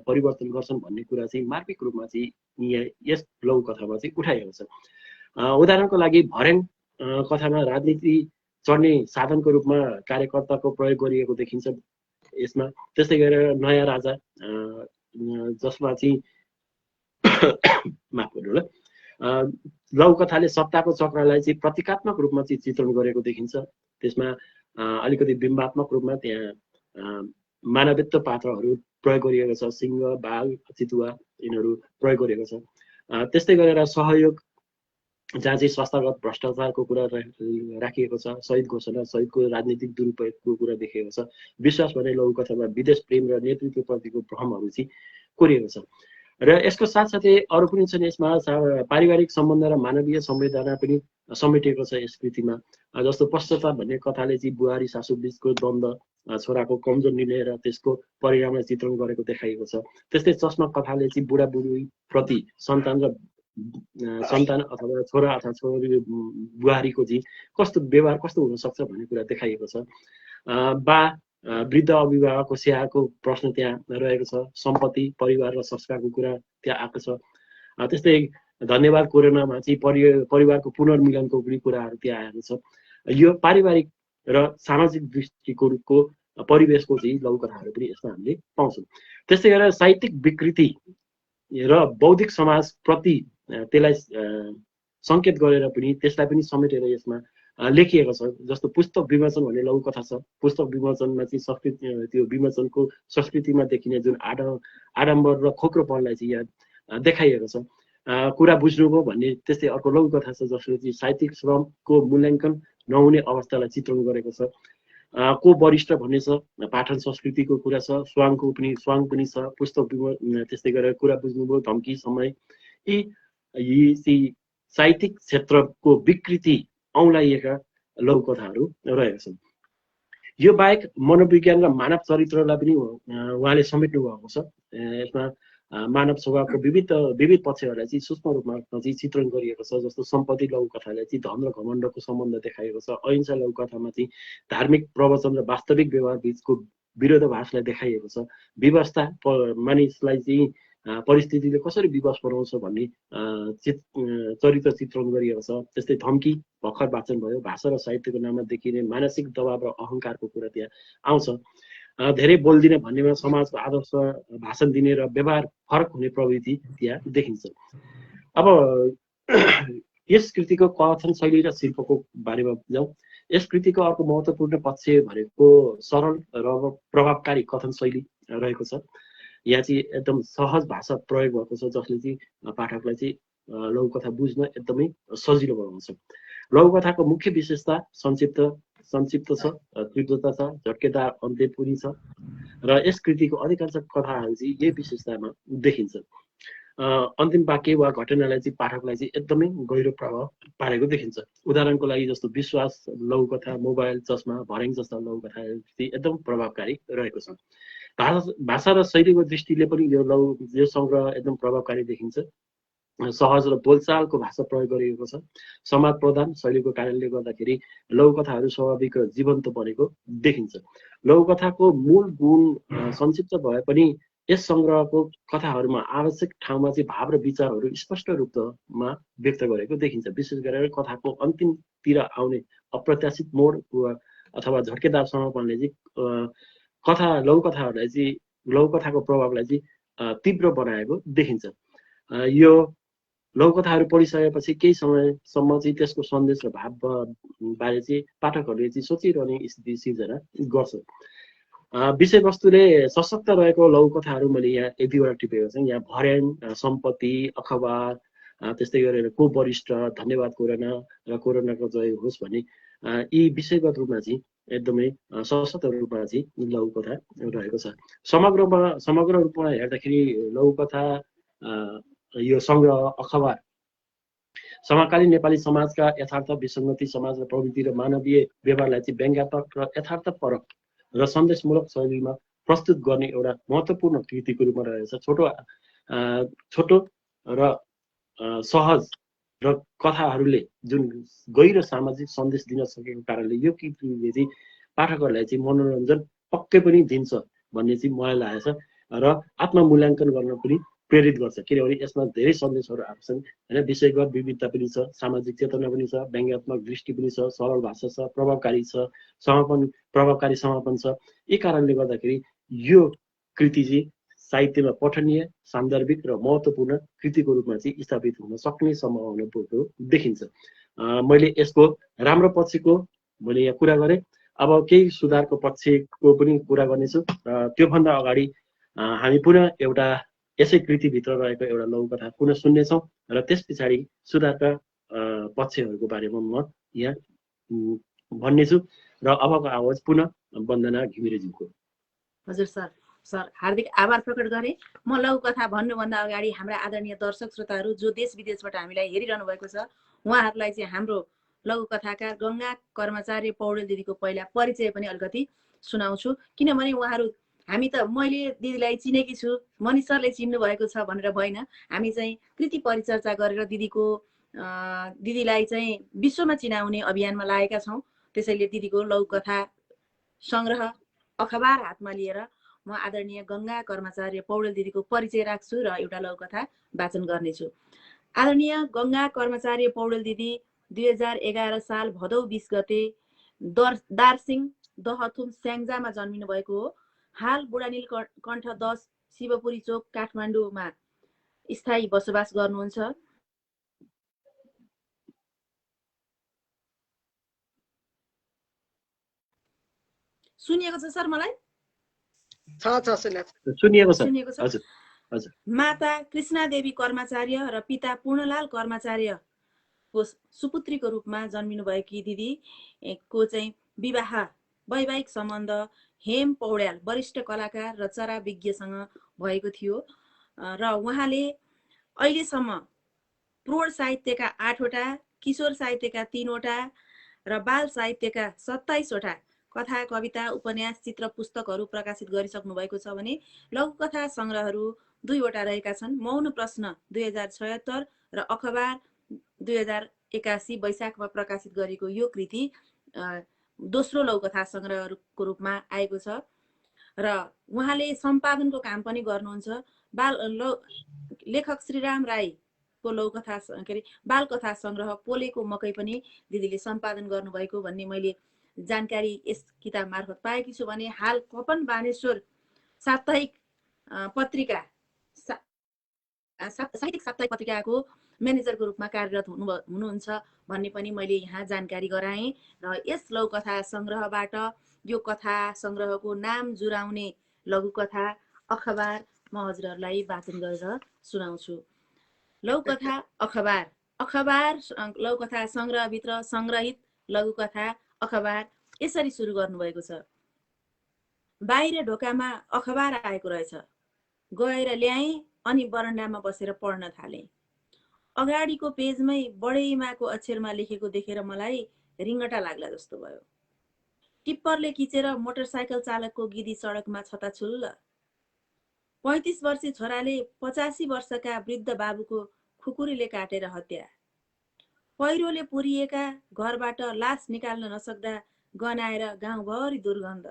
परिवर्तन गर्छन् भन्ने कुरा चाहिँ मार्मिक रूपमा चाहिँ यस लघुकथामा चाहिँ उठाइएको छ। उदाहरणको लागि भर्याङ कथामा राजनीति चढ्ने साधनको रूपमा कार्यकर्ताको प्रयोग गरिएको देखिन्छ यसमा। त्यस्तै गरेर नयाँ राजा जसमा चाहिँ माफ गर्नु होला, लघुकथाले सत्ताको चक्रलाई चाहिँ प्रतीकात्मक रूपमा चाहिँ चित्रण गरेको देखिन्छ। त्यसमा अलिकति बिम्बात्मक रूपमा त्यहाँ मानवीय पात्रहरू प्रयोग गरिएको छ, सिंह, बाघ, चितुवा यिनीहरू प्रयोग गरिएको छ। त्यस्तै गरेर सहयोग जहाँ चाहिँ संस्थागत भ्रष्टाचारको कुरा राखिएको छ, शहीद घोषणा, शहीदको राजनीतिक दुरुपयोगको कुरा देखिएको छ। विश्वास भन्ने लघुकथामा विदेश प्रेम र नेतृत्वप्रतिको भ्रमहरू चाहिँ कोरिएको छ। र यसको साथसाथै अरू पनि छन् यसमा पारिवारिक सम्बन्ध र मानवीय संवेदना पनि समेटिएको छ यस कृतिमा। जस्तो पश्चाताप भन्ने कथाले चाहिँ बुहारी सासू बीचको द्वन्द्व, छोराको कमजोर निर्णय र त्यसको परिणामलाई चित्रण गरेको देखाइएको छ। त्यस्तै चस्मा कथाले चाहिँ बुढाबुढी प्रति सन्तान अथवा छोरा अथवा छोरी बुहारीको चाहिँ कस्तो व्यवहार कस्तो हुनसक्छ भन्ने कुरा देखाइएको छ। वृद्ध अभिभावकको स्याहारको प्रश्न त्यहाँ रहेको छ। सम्पत्ति, परिवार र संस्कारको कुरा त्यहाँ आएको छ। त्यस्तै धन्यवाद कोरोनामा चाहिँ परिवारको पुनर्मिलनको पनि कुराहरू त्यहाँ आएको छ। यो पारिवारिक र सामाजिक दृष्टिकोणको परिवेशको चाहिँ लघुकथाहरू पनि यसमा हामीले पाउँछौँ। त्यस्तै गरेर साहित्यिक विकृति र बौद्धिक समाजप्रति त्यसलाई सङ्केत गरेर पनि त्यसलाई पनि समेटेर यसमा लेखिएको छ। जस्तो पुस्तक विमोचन भन्ने लघुकथा छ। पुस्तक विमोचनमा चाहिँ त्यो विमोचनको संस्कृतिमा देखिने जुन आडम्बर र खोक्रोपनलाई चाहिँ यहाँ देखाइएको छ। कुरा बुझ्नुभयो भन्ने त्यस्तै अर्को लघुकथा छ जसले चाहिँ साहित्यिक श्रमको मूल्याङ्कन नहुने अवस्थालाई चित्रण गरेको छ। को वरिष्ठ भन्ने छ, पाठन संस्कृतिको कुरा छ, स्वाङ पनि छ, पुस्तक त्यस्तै गरेर कुरा बुझ्नुभयो, धम्की, समय, यी चाहिँ साहित्यिक क्षेत्रको विकृति औँलाइएका लघुकथाहरू रहेका छन्। यो बाहेक मनोविज्ञान र मानव चरित्रलाई पनि उहाँले समेट्नु भएको छ। यसमा मानव स्वभावको विविध पक्षहरूलाई चाहिँ सूक्ष्म रूपमा चाहिँ चित्रण गरिएको छ। जस्तो सम्पत्ति लघुकथाले चाहिँ धन र घमण्डको सम्बन्ध देखाएको छ। अहिंसा लघुकथामा चाहिँ धार्मिक प्रवचन र वास्तविक व्यवहार बीचको विरोधाभासलाई देखाइएको छ। व्यवस्था मानिसलाई चाहिँ परिस्थितिले कसरी विवश बनाउँछ भन्ने चरित्र चित्रण गरिएको छ। त्यस्तै धम्की भर्खर वाचन भयो। भाषा र साहित्यको नाममा देखिने मानसिक दबाव र अहङ्कारको कुरा त्यहाँ आउँछ। धेरै बोल्दिने भन्नेमा समाजको आदर्श भाषण दिने र व्यवहार फरक हुने प्रवृत्ति त्यहाँ देखिन्छ। अब यस कृतिको कथन शैली र शिल्पको बारेमा जाउँ। यस कृतिको अर्को महत्त्वपूर्ण पक्ष भनेको सरल र प्रभावकारी कथन शैली रहेको छ। यहाँ चाहिँ एकदम सहज भाषा प्रयोग भएको छ, जसले चाहिँ पाठकलाई चाहिँ लघुकथा बुझ्न एकदमै सजिलो बनाउँछ। लघुकथाको मुख्य विशेषता संक्षिप्त छ, तीव्रता छ, झट्केदार अन्त्य पनि छ र यस कृतिको अधिकांश कथाहरू चाहिँ यही विशेषतामा देखिन्छ। अन्तिम वाक्य वा घटनालाई चाहिँ पाठकलाई चाहिँ एकदमै गहिरो प्रभाव पारेको देखिन्छ। उदाहरणको लागि जस्तो विश्वास लघुकथा, मोबाइल, चस्मा, भर्याङ जस्ता लघुकथाहरू चाहिँ एकदम प्रभावकारी रहेको छ। भाषा र शैलीको दृष्टिले पनि यो सङ्ग्रह एकदम प्रभावकारी देखिन्छ। सहज र बोलचालको भाषा प्रयोग गरिएको छ। समाज प्रधान शैलीको कारणले गर्दाखेरि लघुकथाहरू स्वाभाविक र जीवन्त बनेको देखिन्छ। लघुकथाको मूल गुण संक्षिप्त भए पनि यस सङ्ग्रहको कथाहरूमा आवश्यक ठाउँमा चाहिँ भाव र विचारहरू स्पष्ट रूपमा व्यक्त गरेको देखिन्छ। विशेष गरेर कथाको अन्तिमतिर आउने अप्रत्याशित मोड अथवा झट्केदार समापनले चाहिँ लघुकथाको प्रभावलाई चाहिँ तीव्र बनाएको देखिन्छ। यो लघुकथाहरू पढिसकेपछि केही समयसम्म चाहिँ त्यसको सन्देश र भाव बारे चाहिँ पाठकहरूले चाहिँ सोचिरहने स्थिति सिर्जना गर्छ। विषयवस्तुले सशक्त रहेको लघुकथाहरू मैले यहाँ एक दुईवटा टिपेको छु। यहाँ भर्याङ, सम्पत्ति, अखबार, त्यस्तै गरेर को वरिष्ठ, धन्यवाद कोरोना र कोरोनाको जय होस् भन्ने यी विषयगत रूपमा चाहिँ एकदमै सशक्त रूपमा चाहिँ लघुकथा रहेको छ। समग्र रूपमा हेर्दाखेरि लघुकथा यो सङ्ग्रह अखबार समकालीन नेपाली समाजका यथार्थ, विसङ्गति, समाज र प्रवृत्ति र मानवीय व्यवहारलाई चाहिँ व्यङ्ग्यात्मक र यथार्थपरक र सन्देशमूलक शैलीमा प्रस्तुत गर्ने एउटा महत्त्वपूर्ण कृतिको रूपमा रहेछ। छोटो र सहज र कथाहरूले जुन गहिरो सामाजिक सन्देश दिन सकेको कारणले यो कृतिले चाहिँ पाठकहरूलाई चाहिँ मनोरञ्जन पक्कै पनि दिन्छ भन्ने चाहिँ मलाई लागेको छ र आत्ममूल्याङ्कन गर्न पनि प्रेरित गर्छ। किनभने यसमा धेरै सन्देशहरू आएको छन् होइन। विषयगत विविधता पनि छ, सामाजिक चेतना पनि छ, व्यङ्ग्यात्मक दृष्टि पनि छ, सरल भाषा छ, प्रभावकारी समापन छ। यी कारणले गर्दाखेरि यो कृति चाहिँ साहित्यमा पठनीय, सान्दर्भिक र महत्त्वपूर्ण कृतिको रूपमा चाहिँ स्थापित हुन सक्ने सम्भावना देखिन्छ। मैले यसको राम्रो पक्षको मैले यहाँ कुरा गरेँ। अब केही सुधारको पक्षको पनि कुरा गर्नेछु। त्योभन्दा अगाडि हामी पुनः एउटा यसै कृतिभित्र रहेको एउटा लघुकथा पुनः सुन्नेछौँ र त्यस पछाडि सुधारका पक्षहरूको बारेमा म यहाँ भन्नेछु र अबको आवाज पुनः वन्दना घिमिरेज्यूको। हजुर सर हार्दिक आभार प्रकट गरेँ। म लघुकथा भन्नुभन्दा अगाडि हाम्रा आदरणीय दर्शक श्रोताहरू जो देश विदेशबाट हामीलाई हेरिरहनु भएको छ उहाँहरूलाई चाहिँ हाम्रो लघुकथाकार गङ्गा कर्मचार्य पौडेल दिदीको पहिला परिचय पनि अलिकति सुनाउँछु। किनभने उहाँहरू मैले दिदीलाई चिनेकी छु, मनिष सरले चिन्नु भएको छ भनेर भएन, हामी चाहिँ कृति परिचर्चा गरेर दिदीलाई चाहिँ विश्वमा चिनाउने अभियानमा लागेका छौँ। त्यसैले दिदीको लघुकथा सङ्ग्रह अखबार हातमा लिएर म आदरणीय गङ्गा कर्मचार्य पौडेल दिदीको परिचय राख्छु र एउटा लघुकथा वाचन गर्नेछु। आदरणीय गङ्गा कर्मचार्य पौडेल दिदी 2011 साल भदौ 20 गते दार्सिङ दहथुम स्याङ्जामा जन्मिनु भएको हो। हाल बुढानील कण्ठ 10 शिवपुरी चोक काठमाडौँमा स्थायी बसोबास गर्नुहुन्छ। सुनिएको छ सर मलाई? सुनिएको छ। हजुर। माता कृष्णादेवी कर्मचार्य र पिता पूर्णलाल कर्मचार्यको सुपुत्रीको रूपमा जन्मिनु भएकी दिदीको चाहिँ वैवाहिक सम्बन्ध हेम पौड्याल वरिष्ठ कलाकार र चरा विज्ञसँग भएको थियो र उहाँले अहिलेसम्म प्रौढ साहित्यका 8वटा, किशोर साहित्यका 3वटा र बाल साहित्यका 27वटा कथा, कविता, उपन्यास, चित्र पुस्तकहरू प्रकाशित गरिसक्नु भएको छ भने लघुकथा सङ्ग्रहहरू 2वटा रहेका छन्। मौन प्रश्न 2076 र अखबार 2081 वैशाखमा प्रकाशित गरेको यो कृति दोस्रो लौकथा सङ्ग्रहको रूपमा आएको छ र उहाँले सम्पादनको काम पनि गर्नुहुन्छ। लेखक श्रीराम राईको लौकथा के अरे बालकथा सङ्ग्रह पोलेको मकै पनि दिदीले सम्पादन गर्नुभएको भन्ने मैले जानकारी यस किताब मार्फत पाएकी छु भने हाल कपन बानेश्वर साप्ताहिक पत्रिका साहित्यिक साप्ताहिक पत्रिकाको म्यानेजरको रूपमा कार्यरत हुनुहुन्छ भन्ने पनि मैले यहाँ जानकारी गराएँ र यस लौकथा सङ्ग्रहबाट यो कथा सङ्ग्रहको नाम जुराउने लघुकथा अखबार म हजुरहरूलाई वाचन गरेर सुनाउँछु। लघुकथा अखबार। अखबार लघुकथा सङ्ग्रहभित्र सङ्ग्रहित लघुकथा अखबार यसरी सुरु गर्नुभएको छ। बाहिर ढोकामा अखबार आएको रहेछ, गएर ल्याएँ अनि बरन्डामा बसेर पढ्न थालेँ। अगाडिको पेजमै बढेमाको अक्षरमा लेखेको देखेर मलाई रिङ्गटा लाग्ला जस्तो भयो। टिप्परले खिचेर मोटरसाइकल चालकको गिदी सडकमा छताछुल्ल। 35 वर्षे छोराले 85 वर्षका वृद्ध बाबुको खुकुरीले काटेर हत्या। पहिरोले पुरिएका घरबाट लास निकाल्न नसक्दा गनाएर गाउँभरि दुर्गन्ध।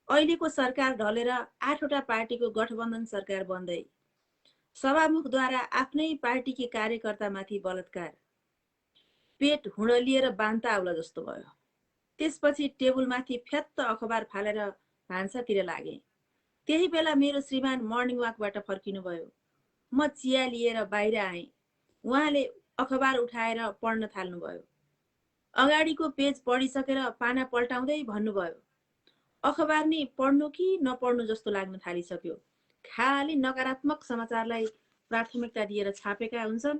अहिलेको सरकार ढलेर 8वटा पार्टीको गठबन्धन सरकार बन्दै। सभामुखद्वारा आफ्नै पार्टीकी कार्यकर्तामाथि बलात्कार। पेट हुँडलिएर बान्ता आउला जस्तो भयो। त्यसपछि टेबुलमाथि फ्यात्त अखबार फालेर भान्सातिर लागे। त्यही बेला मेरो श्रीमान मर्निङ वाकबाट फर्किनुभयो। म चिया लिएर बाहिर आएँ। उहाँले अखबार उठाएर पढ्न थाल्नुभयो। अगाडिको पेज पढिसकेर पाना पल्टाउँदै भन्नुभयो, अखबार नि पढ्नु कि नपढ्नु जस्तो लाग्न थालिसक्यो। खाली नकारात्मक समाचारलाई प्राथमिकता दिएर छापेका हुन्छन्।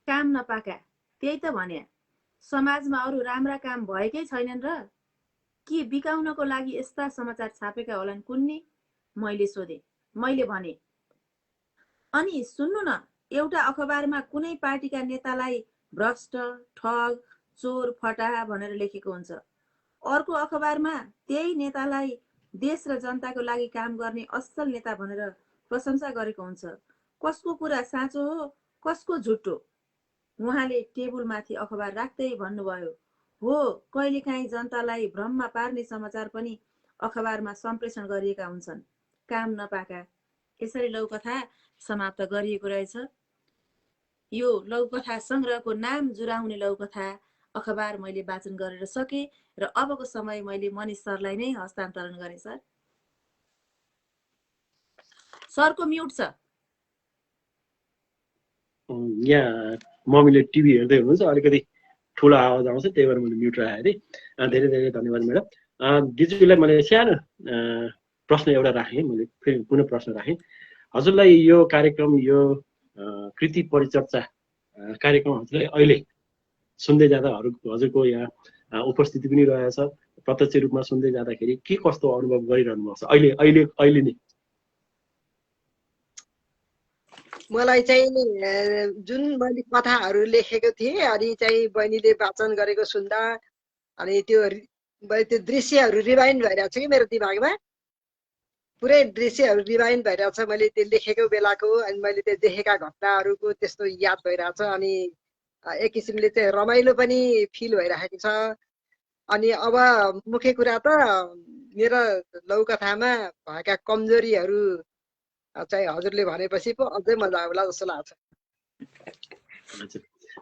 काम नपाका, त्यही त भन्या। समाजमा अरू राम्रा काम भएकै छैनन् र के बिकाउनको लागि यस्ता समाचार छापेका होलान् कुन्नी? मैले सोधेँ। मैले भने, अनि सुन्नु न, एउटा अखबारमा कुनै पार्टीका नेतालाई भ्रष्ट, ठग, चोर, फटाहा भनेर लेखेको हुन्छ। अर्को अखबारमा त्यही नेतालाई देश र जनताको लागि काम गर्ने असल नेता भनेर प्रशंसा गरेको हुन्छ। कसको कुरा साँचो हो, कसको झुटो? उहाँले टेबुलमाथि अखबार राख्दै भन्नुभयो, हो, कहिलेकाहीँ जनतालाई भ्रममा पार्ने समाचार पनि अखबारमा सम्प्रेषण गरिएका हुन्छन्। काम नपाका। यसरी लघुकथा समाप्त गरिएको रहेछ। यो लघुकथा सङ्ग्रहको नाम जुराउने लघुकथा अखबार मैले वाचन गरेर सकेँ र अबको समय मैले मनिष सरलाई नै हस्तान्तरण गरेँ। सरको म्युट छ। यहाँ मम्मीले टिभी हेर्दै हुनुहुन्छ, अलिकति ठुलो आवाज आउँछ, त्यही भएर मैले म्युट राखेँ। धेरै धेरै धन्यवाद म्याडम। दिजुलाई मैले सानो प्रश्न एउटा राखेँ, मैले फेरि पुनः प्रश्न राखेँ। हजुरलाई यो कार्यक्रम, यो कृति परिचर्चा कार्यक्रम हजुरलाई अहिले सुन्दै जाँदा हजुरको यहाँ उपस्थिति पनि रहेछ, प्रत्यक्ष रूपमा सुन्दै जाँदाखेरि के कस्तो अनुभव गरिरहनु भएको छ अहिले नै? मलाई चाहिँ जुन मैले कथाहरू लेखेको थिएँ अनि चाहिँ बहिनीले वाचन गरेको सुन्दा अनि त्यो दृश्यहरू रिभाइन्ड भइरहेको छ कि मेरो दिमागमा, पुरै दृश्यहरू रिभाइन्ड भइरहेको छ। मैले त्यो लेखेको बेलाको अनि मैले त्यो देखेका घटनाहरूको त्यस्तो याद भइरहेको छ अनि एक किसिमले चाहिँ रमाइलो पनि फिल भइरहेको छ। अनि अब मुख्य कुरा त मेरो लघुकथामा भएका कमजोरीहरू चाहिँ हजुरले भनेपछि पो अझै मजा आउला जस्तो लाग्छ।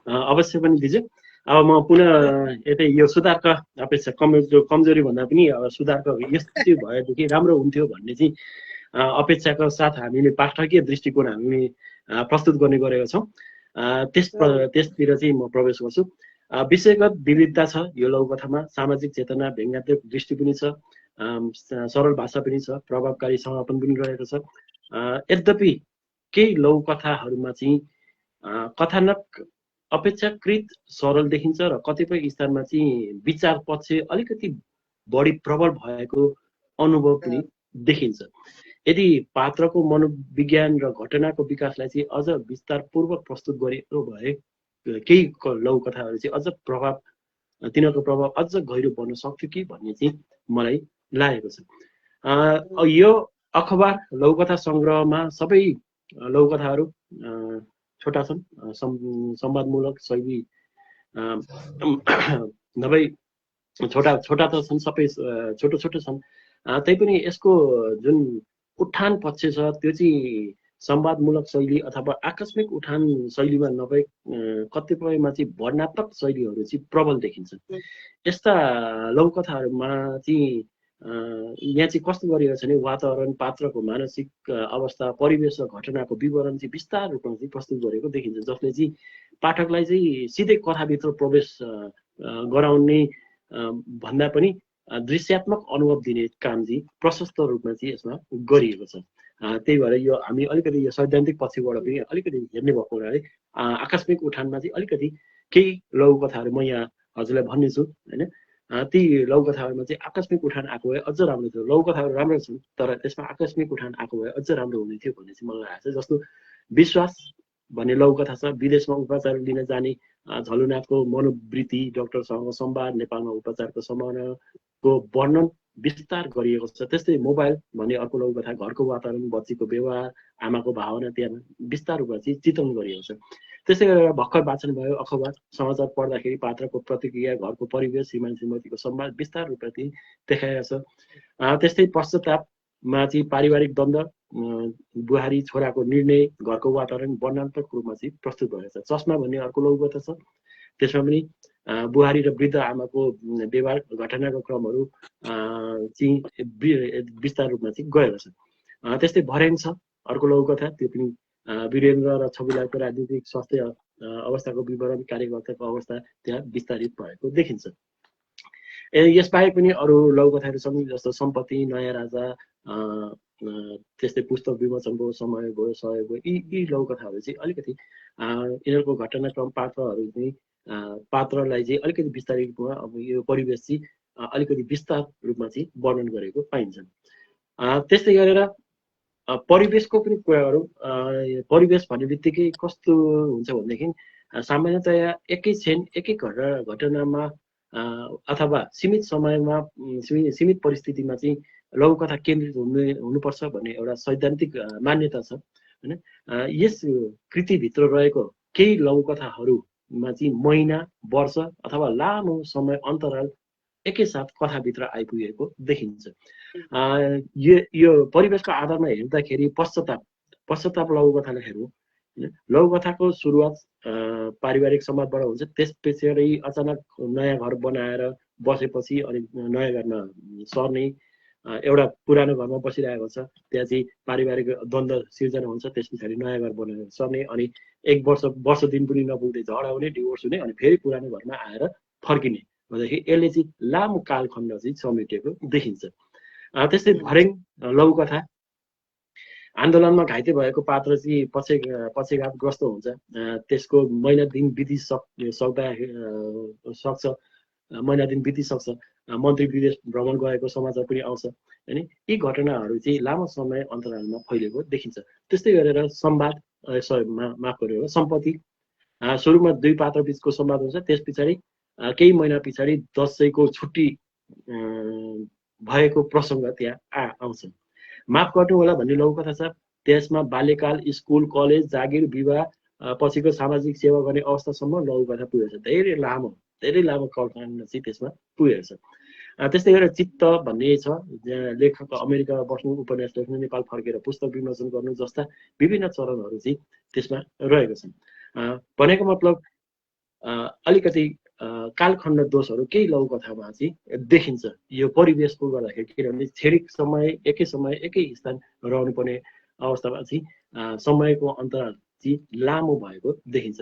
अवश्य पनि दिजु। अब म पुनः यतै यो सुधारका अपेक्षा कमजोरी भन्दा पनि सुधारको यस्तो भएदेखि राम्रो हुन्थ्यो भन्ने चाहिँ अपेक्षाको साथ हामीले पाठकीय दृष्टिकोण हामी प्रस्तुत गर्ने गरेका छौँ। त्यसतिर चाहिँ म प्रवेश गर्छु। विषयगत विविधता छ यो लघुकथामा, सामाजिक चेतना, व्यङ्ग्यात्मक दृष्टि पनि छ, सरल भाषा पनि छ, प्रभावकारी समापन पनि रहेको छ। यद्यपि केही लघुकथाहरूमा चाहिँ कथानक अपेक्षाकृत सरल देखिन्छ र कतिपय स्थानमा चाहिँ विचार पक्ष अलिकति बढी प्रबल भएको अनुभव पनि देखिन्छ। यदि पात्रको मनोविज्ञान र घटनाको विकासलाई चाहिँ अझ विस्तारपूर्वक प्रस्तुत गरिएको भए केही लघुकथाहरू चाहिँ अझ तिनीहरूको प्रभाव अझ गहिरो बन्न सक्थ्यो कि भन्ने चाहिँ मलाई लागेको छ। यो अखबार लघुकथा सङ्ग्रहमा सबै लघुकथाहरू छोटा छन्, संवादमूलक शैली नभई छोटा छोटा त छन्, सबै छोटो छोटो छन्। तैपनि यसको जुन उठान पक्ष छ त्यो चाहिँ संवादमूलक शैली अथवा आकस्मिक उठान शैलीमा नभई कतिपयमा चाहिँ वर्णनात्मक शैलीहरू चाहिँ प्रबल देखिन्छ। यस्ता लघुकथाहरूमा चाहिँ यहाँ चाहिँ कस्तो गरिएको छ भने वातावरण, पात्रको मानसिक अवस्था, परिवेश र घटनाको विवरण चाहिँ विस्तार रूपमा चाहिँ प्रस्तुत गरेको देखिन्छ, जसले चाहिँ पाठकलाई चाहिँ सिधै कथाभित्र प्रवेश गराउने भन्दा पनि दृश्यात्मक अनुभव दिने काम चाहिँ प्रशस्त रूपमा चाहिँ यसमा गरिएको छ। त्यही भएर यो हामी अलिकति यो सैद्धान्तिक पक्षबाट पनि अलिकति हेर्ने भएको हुनाले आकस्मिक उठानमा चाहिँ अलिकति केही लघुकथाहरू म यहाँ हजुरलाई भन्नेछु होइन। ती लघुकथाहरूमा चाहिँ आकस्मिक उठान आएको भए अझ राम्रो थियो। लघुकथाहरू राम्रो छन् तर त्यसमा आकस्मिक उठान आएको भए अझ राम्रो हुने थियो भन्ने चाहिँ मलाई लाग्छ। जस्तो विश्वास भन्ने लघुकथा छ, विदेशमा उपचार लिन जाने झलुनाथको मनोवृत्ति, डाक्टरसँग संवाद, नेपालमा उपचारको सम्भावनाको वर्णन विस्तार गरिएको छ। त्यस्तै मोबाइल भन्ने अर्को लघुकथा, घरको वातावरण, बच्चीको व्यवहार, आमाको भावना त्यहाँ विस्तार रूपमा चाहिँ चित्रण गरिएको छ। त्यसै गरेर भर्खर वाचन भयो अखबार, समाचार पढ्दाखेरि पात्रको प्रतिक्रिया, घरको परिवेश, श्रीमान श्रीमतीको संवाद विस्तार रूपमा चाहिँ देखाएको छ। त्यस्तै पश्चातापमा चाहिँ पारिवारिक द्वन्द्व, बुहारी छोराको निर्णय, घरको वातावरण वर्णनात्मक रूपमा चाहिँ प्रस्तुत भएको छ। चस्मा भन्ने अर्को लघुकथा छ, त्यसमा पनि बुहारी र वृद्ध आमाको व्यवहार, घटनाको क्रमहरू चाहिँ विस्तार रूपमा चाहिँ गएको छ। त्यस्तै भर्याङ छ अर्को लघुकथा, त्यो पनि वीरेन्द्र र छविलालको राजनीतिक स्वास्थ्य अवस्थाको विवरण, कार्यकर्ताको अवस्था त्यहाँ विस्तारित भएको देखिन्छ। यसबाहेक पनि अरू लघुकथाहरू छन्, जस्तो सम्पत्ति, नयाँ राजा, त्यस्तै पुस्तक विमोचनको समय भयो, सहयोग भयो। यी लघुकथाहरू चाहिँ अलिकति यिनीहरूको घटनाक्रम, पात्रहरू चाहिँ पात्रलाई चाहिँ अलिकति विस्तारित रूपमा अब यो परिवेश चाहिँ अलिकति विस्तार रूपमा चाहिँ वर्णन गरेको पाइन्छ। त्यस्तै गरेर परिवेशको पनि कुरा गरौँ। परिवेश भन्ने बित्तिकै कस्तो हुन्छ भनेदेखि सामान्यतया एकै क्षण एकै घटनामा अथवा सीमित समयमा सीमित परिस्थितिमा चाहिँ लघुकथा केन्द्रित हुनुपर्छ भन्ने एउटा सैद्धान्तिक मान्यता छ होइन। यस कृतिभित्र रहेको केही लघुकथाहरूमा चाहिँ महिना, वर्ष अथवा लामो समय अन्तराल एकैसाथ कथाभित्र आइपुगेको देखिन्छ। यो परिवेशको आधारमा हेर्दाखेरि पश्चाताप लघुकथालाई हेरौँ। लघुकथाको सुरुवात पारिवारिक समाजबाट हुन्छ, त्यस पछाडि अचानक नयाँ घर बनाएर बसेपछि अनि नयाँ घरमा सर्ने, एउटा पुरानो घरमा बसिरहेको छ, त्यहाँ चाहिँ पारिवारिक द्वन्द्व सिर्जना हुन्छ, त्यस पछाडि नयाँ घर बनाएर सर्ने, अनि एक वर्ष दिन पनि नपुग्दै झगडा हुने, डिभोर्स हुने, अनि फेरि पुरानो घरमा आएर फर्किने भन्दाखेरि यसले चाहिँ लामो कालखण्ड चाहिँ समेटिएको देखिन्छ। त्यस्तै भर्याङ लघुकथा, आन्दोलनमा घाइते भएको पात्र चाहिँ पक्षघातग्रस्त हुन्छ, त्यसको महिना दिन बितिसक्छ, मन्त्री विदेश भ्रमण गएको समाचार पनि आउँछ होइन। यी घटनाहरू चाहिँ लामो समय अन्तरालमा फैलिएको देखिन्छ। त्यस्तै गरेर संवाद, माफ गरेर सम्पत्ति, सुरुमा दुई पात्र बिचको संवाद हुन्छ, त्यस पछाडि केही महिना पछाडि दसैँको छुट्टी भएको प्रसङ्ग त्यहाँ आउँछ। माफ गर्नु होला भन्ने लघुकथा छ, त्यसमा बाल्यकाल, स्कुल, कलेज, जागिर, विवाह पछिको सामाजिक सेवा गर्ने अवस्थासम्म लघुकथा पुगेको छ। धेरै लामो कालखण्ड चाहिँ त्यसमा पुगेको छ। त्यस्तै गरेर चित्त भन्ने छ, लेखक अमेरिकामा बस्नु, उपन्यास लेख्नु, नेपाल फर्केर पुस्तक विमोचन गर्नु जस्ता विभिन्न चरणहरू चाहिँ त्यसमा रहेको छन्। भनेको मतलब अलिकति कालखण्ड दोषहरू केही लघुकथामा चाहिँ देखिन्छ यो परिवेशको गर्दाखेरि, किनभने क्षणिक समय एकै स्थान रहनुपर्ने अवस्थामा चाहिँ समयको अन्तराल चाहिँ लामो भएको देखिन्छ।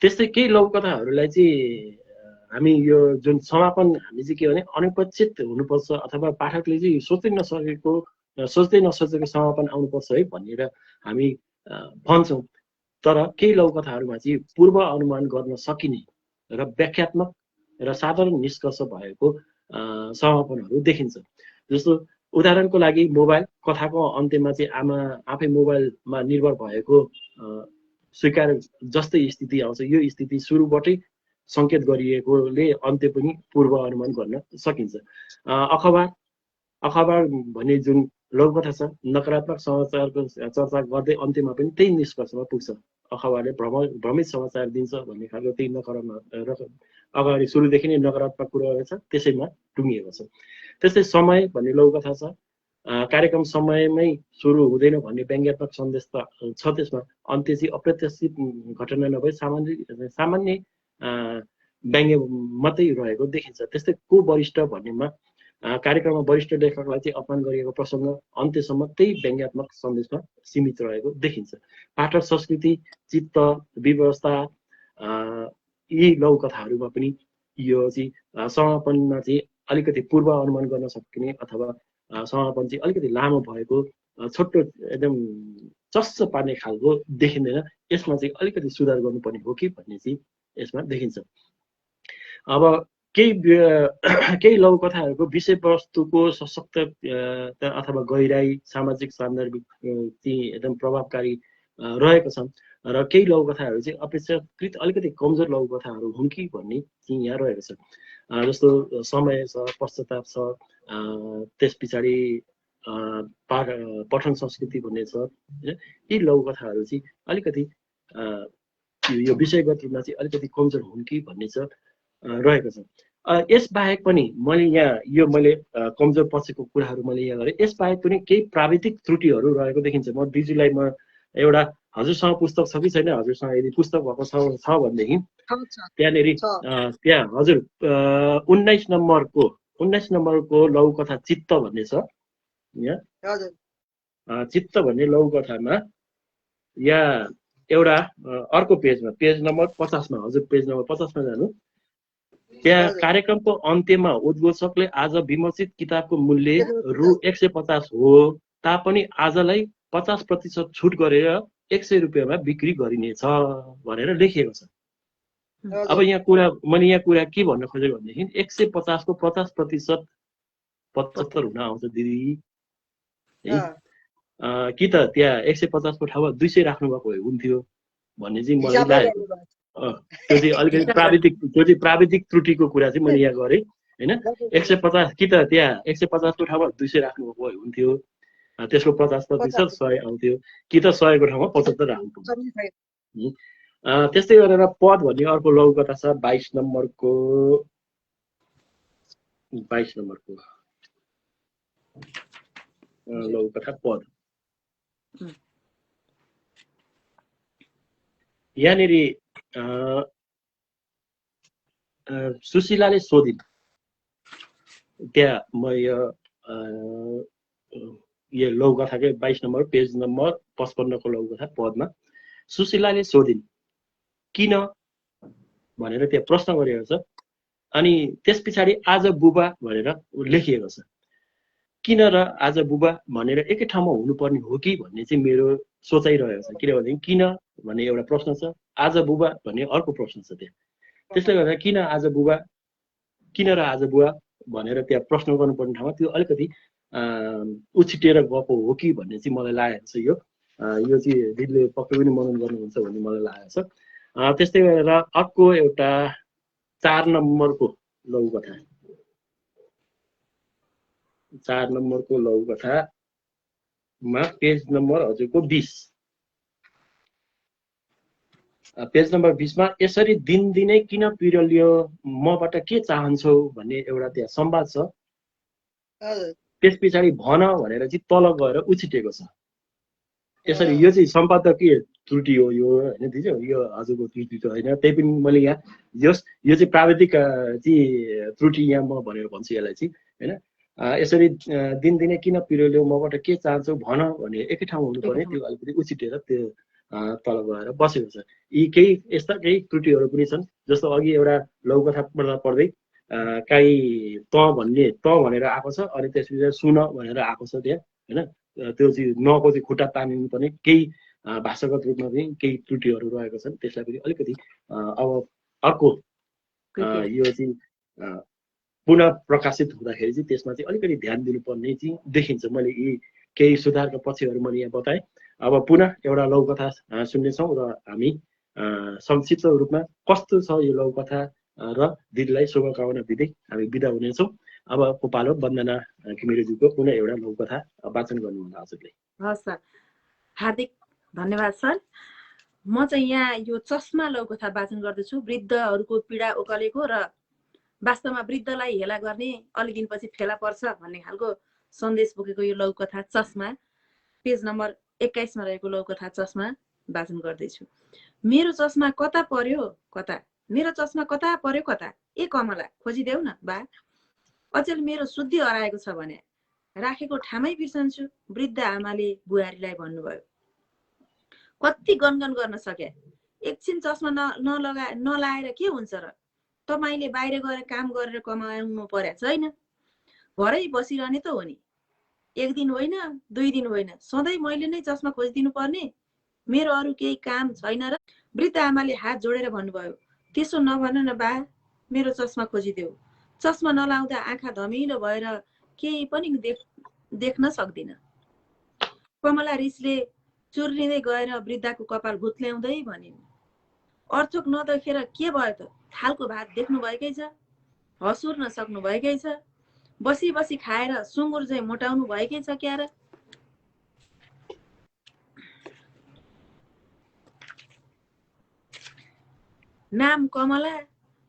त्यस्तै केही लघुकथाहरूलाई चाहिँ हामी यो जुन समापन हामी चाहिँ के भने अनपेक्षित हुनुपर्छ अथवा पाठकले चाहिँ सोच्दै नसोचेको समापन आउनुपर्छ है भनेर हामी भन्छौँ। तर केही लघुकथाहरूमा चाहिँ पूर्व अनुमान गर्न सकिने र व्याख्यात्मक र साधारण निष्कर्ष भएको समापनहरू देखिन्छ। जस्तो उदाहरणको लागि मोबाइल कथाको अन्त्यमा चाहिँ आमा आफै मोबाइलमा निर्भर भएको स्वीकार जस्तै स्थिति आउँछ। यो स्थिति सुरुबाटै सङ्केत गरिएकोले अन्त्य पनि पूर्व अनुमान गर्न सकिन्छ। अखबार अखबार भन्ने जुन लघुकथा छ नकारात्मक समाचारको चर्चा गर्दै अन्त्यमा पनि त्यही निष्कर्षमा पुग्छ। अखबारले भ्रमित समाचार दिन्छ भन्ने खालको त्यही नकारात्मक अगाडि सुरुदेखि नै नकारात्मक कुरा रहेछ, त्यसैमा टुङ्गिएको छ। त्यस्तै समय भन्ने लघुकथा छ, कार्यक्रम समयमै सुरु हुँदैन भन्ने व्यङ्ग्यात्मक सन्देश त छ त्यसमा। अन्त्य चाहिँ अप्रत्याशित घटना नभई सामान्य व्यङ्ग्य मात्रै रहेको देखिन्छ। त्यस्तै को वरिष्ठ भन्नेमा कार्यक्रममा वरिष्ठ लेखकलाई चाहिँ अपमान गरिएको प्रसङ्ग अन्त्यसम्म त्यही व्यङ्ग्यात्मक सन्देशमा सीमित रहेको देखिन्छ। पाठक संस्कृति, चित्त व्यवस्था यी लघुकथाहरूमा पनि यो चाहिँ समापनमा चाहिँ अलिकति पूर्व अनुमान गर्न सकिने अथवा समापन चाहिँ अलिकति लामो भएको छोटो एकदम चस्स पार्ने खालको देखिँदैन। यसमा चाहिँ अलिकति सुधार गर्नुपर्ने हो कि भन्ने चाहिँ यसमा देखिन्छ। अब केही लघुकथाहरूको विषयवस्तुको सशक्त अथवा गहिराई, सामाजिक सान्दर्भिक चाहिँ एकदम प्रभावकारी रहेको छन् र केही लघुकथाहरू चाहिँ अपेक्षाकृत अलिकति कमजोर लघुकथाहरू हुन् कि भन्ने चाहिँ यहाँ रहेको छ। जस्तो समय छ, पश्चाताप छ, त्यस पछाडि पठन संस्कृति भन्ने छ। यी लघुकथाहरू चाहिँ अलिकति यो विषयगत रूपमा चाहिँ अलिकति कमजोर हुन् कि भन्ने चाहिँ रहेको छ। यसबाहेक पनि मैले कमजोर पछिको कुराहरू मैले यहाँ गरेँ। यसबाहेक पनि केही प्राविधिक त्रुटिहरू रहेको देखिन्छ। म दिजुलाई म एउटा हजुरसँग पुस्तक छ कि छैन, हजुरसँग यदि पुस्तक भएको छ भनेदेखि त्यहाँ हजुर 19 नम्बरको लघुकथा चित्त भन्ने छ। यहाँ चित्त भन्ने लघुकथामा यहाँ एउटा अर्को पेजमा, पेज नम्बर 50 मा, हजुर पेज नम्बर 50 मा जानु। त्यहाँ कार्यक्रमको अन्त्यमा उद्घोषकले आज विमोचित किताबको मूल्य रु 150 हो तापनि आजलाई 50% छुट गरेर 100 रुपियाँमा बिक्री गरिनेछ भनेर लेखिएको छ। अब मैले यहाँ कुरा के भन्न खोजेँ भनेदेखि 150 को 50% 75 हुन आउँछ दिदी, कि त त्यहाँ 150 को ठाउँमा 200 राख्नु भएको हुन्थ्यो भन्ने चाहिँ मलाई लागेको। त्यो चाहिँ अलिकति प्राविधिक त्रुटिको कुरा चाहिँ मैले यहाँ गरेँ होइन। 150 कि त त्यहाँ 150 को ठाउँमा 200 राख्नु भएको हुन्थ्यो, त्यसको 50% 100 आउँथ्यो, कि त 100 को ठाउँमा 75 राख्नु पर्यो। त्यस्तै गरेर पद भन्ने अर्को लघुकथा छ 22 नम्बरको लघुकथा पद। यहाँनिर सुशीलाले सोधिन्, त्यहाँ म यो लघुकथाकै 22 नम्बर पेज नम्बर 55 को लघुकथा पदमा सुशीलाले सोधिन् किन भनेर त्यहाँ प्रश्न गरेको छ। अनि त्यस पछाडि आज बुबा भनेर लेखिएको छ। किन र आज बुबा भनेर एकै ठाउँमा हुनुपर्ने हो कि भन्ने चाहिँ मेरो सोचाइ रहेको छ। किनभने किन भन्ने एउटा प्रश्न छ, आज बुबा भन्ने अर्को प्रश्न छ त्यहाँ। त्यसले गर्दा किन र आज बुबा भनेर त्यहाँ प्रश्न गर्नुपर्ने ठाउँमा त्यो अलिकति उछिटेर गएको हो कि भन्ने चाहिँ मलाई लागेको छ। यो चाहिँ दिदीले पक्कै पनि मनन गर्नुहुन्छ भन्ने मलाई लागेको छ। त्यस्तै गरेर अर्को एउटा 4 नम्बरको लघुकथा, 4 नम्बरको लघुकथामा पेज नम्बर हजुरको 20, पेज नम्बर 20 मा यसरी दिनदिनै किन पिरलियो, मबाट के चाहन्छौ भन्ने एउटा त्यहाँ संवाद छ। त्यस पछाडि भन भनेर चाहिँ तल गएर उछिटेको छ। यसरी यो चाहिँ सम्पादकीय त्रुटि हो यो होइन दिदी, यो हजुरको त्रुटि त होइन। त्यही पनि मैले यहाँ यो चाहिँ प्राविधिक चाहिँ त्रुटि यहाँ म भनेर भन्छु यसलाई चाहिँ होइन। यसरी दिनदिनै किन पिरोल्यो, मबाट के चाहन्छौ भन भने एकै ठाउँ हुनुपर्ने, त्यो अलिकति उछिटेर त्यो तल गएर बसेको छ। यी केही यस्ता केही त्रुटिहरू पनि छन्। जस्तो अघि एउटा लघुकथा पढ्दै काहीँ त भनेर आएको छ, अनि त्यसपछि सुन भनेर आएको छ त्यहाँ होइन। त्यो चाहिँ नको चाहिँ खुट्टा तानिनु पर्ने केही भाषागत रूपमा पनि केही त्रुटिहरू रहेको छन्। त्यसलाई पनि अलिकति अब अर्को यो चाहिँ पुनः प्रकाशित हुँदाखेरि चाहिँ त्यसमा चाहिँ अलिकति ध्यान दिनुपर्ने चाहिँ देखिन्छ। मैले यी केही सुधारका पक्षहरू मैले यहाँ बताएँ। अब पुनः एउटा लघुकथा सुन्नेछौँ र हामी संक्षिप्त रूपमा कस्तो छ यो लघुकथा, र दिदीलाई शुभकामना दिँदै हामी बिदा हुनेछौँ। अबको पालो वन्दना घिमिरेज्यूको पुनः एउटा लघुकथा वाचन गर्नुहुन्छ हजुरले। हस् सर, हार्दिक धन्यवाद सर। म चाहिँ यहाँ यो चस्मा लघुकथा वाचन गर्दछु। वृद्धहरूको पीडा ओकलेको र वास्तवमा वृद्धलाई हेला गर्ने अलिक दिनपछि फेला पर्छ भन्ने खालको सन्देश बोकेको यो लघुकथा चस्मा, पेज नम्बर 21 मा रहेको लघुकथा चस्मा वाचन गर्दैछु। मेरो चस्मा कता पर्यो कता, मेरो चस्मा कता पर्यो कता, ए कमला खोजिदेऊ न बा, अचेल मेरो शुद्धि हराएको छ भने राखेको ठामै बिर्सन्छु, वृद्ध आमाले बुहारीलाई भन्नुभयो। कति गनगन गर्न सके, एकछिन चस्मा नलाएर के हुन्छ र, तपाईँले बाहिर गएर काम गरेर कमाउनु पर्या छैन, घरै बसिरहने त हो नि, एक दिन होइन 2 दिन होइन, सधैँ मैले नै चस्मा खोजिदिनु पर्ने, मेरो अरू केही काम छैन र। वृद्ध आमाले हात जोडेर भन्नुभयो, त्यसो नभन न बा, मेरो चस्मा खोजिदेऊ, चस्मा नलाउँदा आँखा धमिलो भएर केही पनि देख्न सक्दिन। कमला रिसले चुर्लिँदै गएर वृद्धाको कपाल भुत्ल्याउँदै भनिन्, अर्थोक नदेखेर के भयो त, थालको भात देख्नु भएकै छ, हसुर्न सक्नु भएकै छ, बसी बसी खाएर सुँगुर चाहिँ मोटाउनु भएकै छ क्या र। नाम कमला,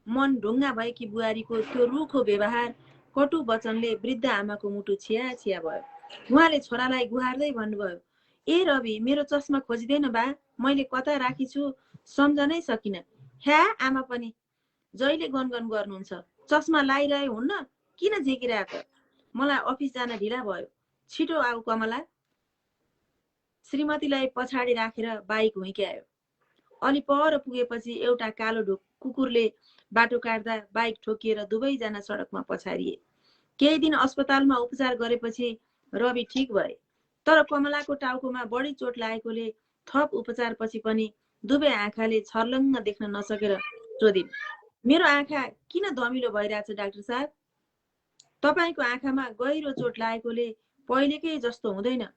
मन ढुङ्गा भएकी बुहारीको त्यो रुखो व्यवहार, कटु वचनले वृद्ध आमाको मुटु छिया छिया भयो। उहाँले छोरालाई गुहार्दै भन्नुभयो, ए रवि, मेरो चस्मा खोजिदेन बा, मैले कता राखिछु सम्झनै सकिन। ह्या आमा पनि जहिले गनगन गर्नुहुन्छ, चस्मा लाइरहे हुन्न, किन झिकिरह त, मलाई अफिस जान ढिला भयो, छिटो आऊ कमला। श्रीमतीलाई पछाडि राखेर बाइक हुइक्यायो। अलि पर पुगेपछि एउटा कालो कुकुरले बाटो काट्दा बाइक ठोकिएर दुवैजना सडकमा पछारिए। केही दिन अस्पतालमा उपचार गरेपछि रवि ठिक भए, तर कमलाको टाउकोमा बढी चोट लागेकोले थप उपचारपछि पनि दुवै आँखाले छर्लङ्ग देख्न नसकेर सोधिन्, मेरो आँखा किन धमिलो भइरहेछ डाक्टर साहब? तपाईँको आँखामा गहिरो चोट लागेकोले पहिलेकै जस्तो हुँदैन,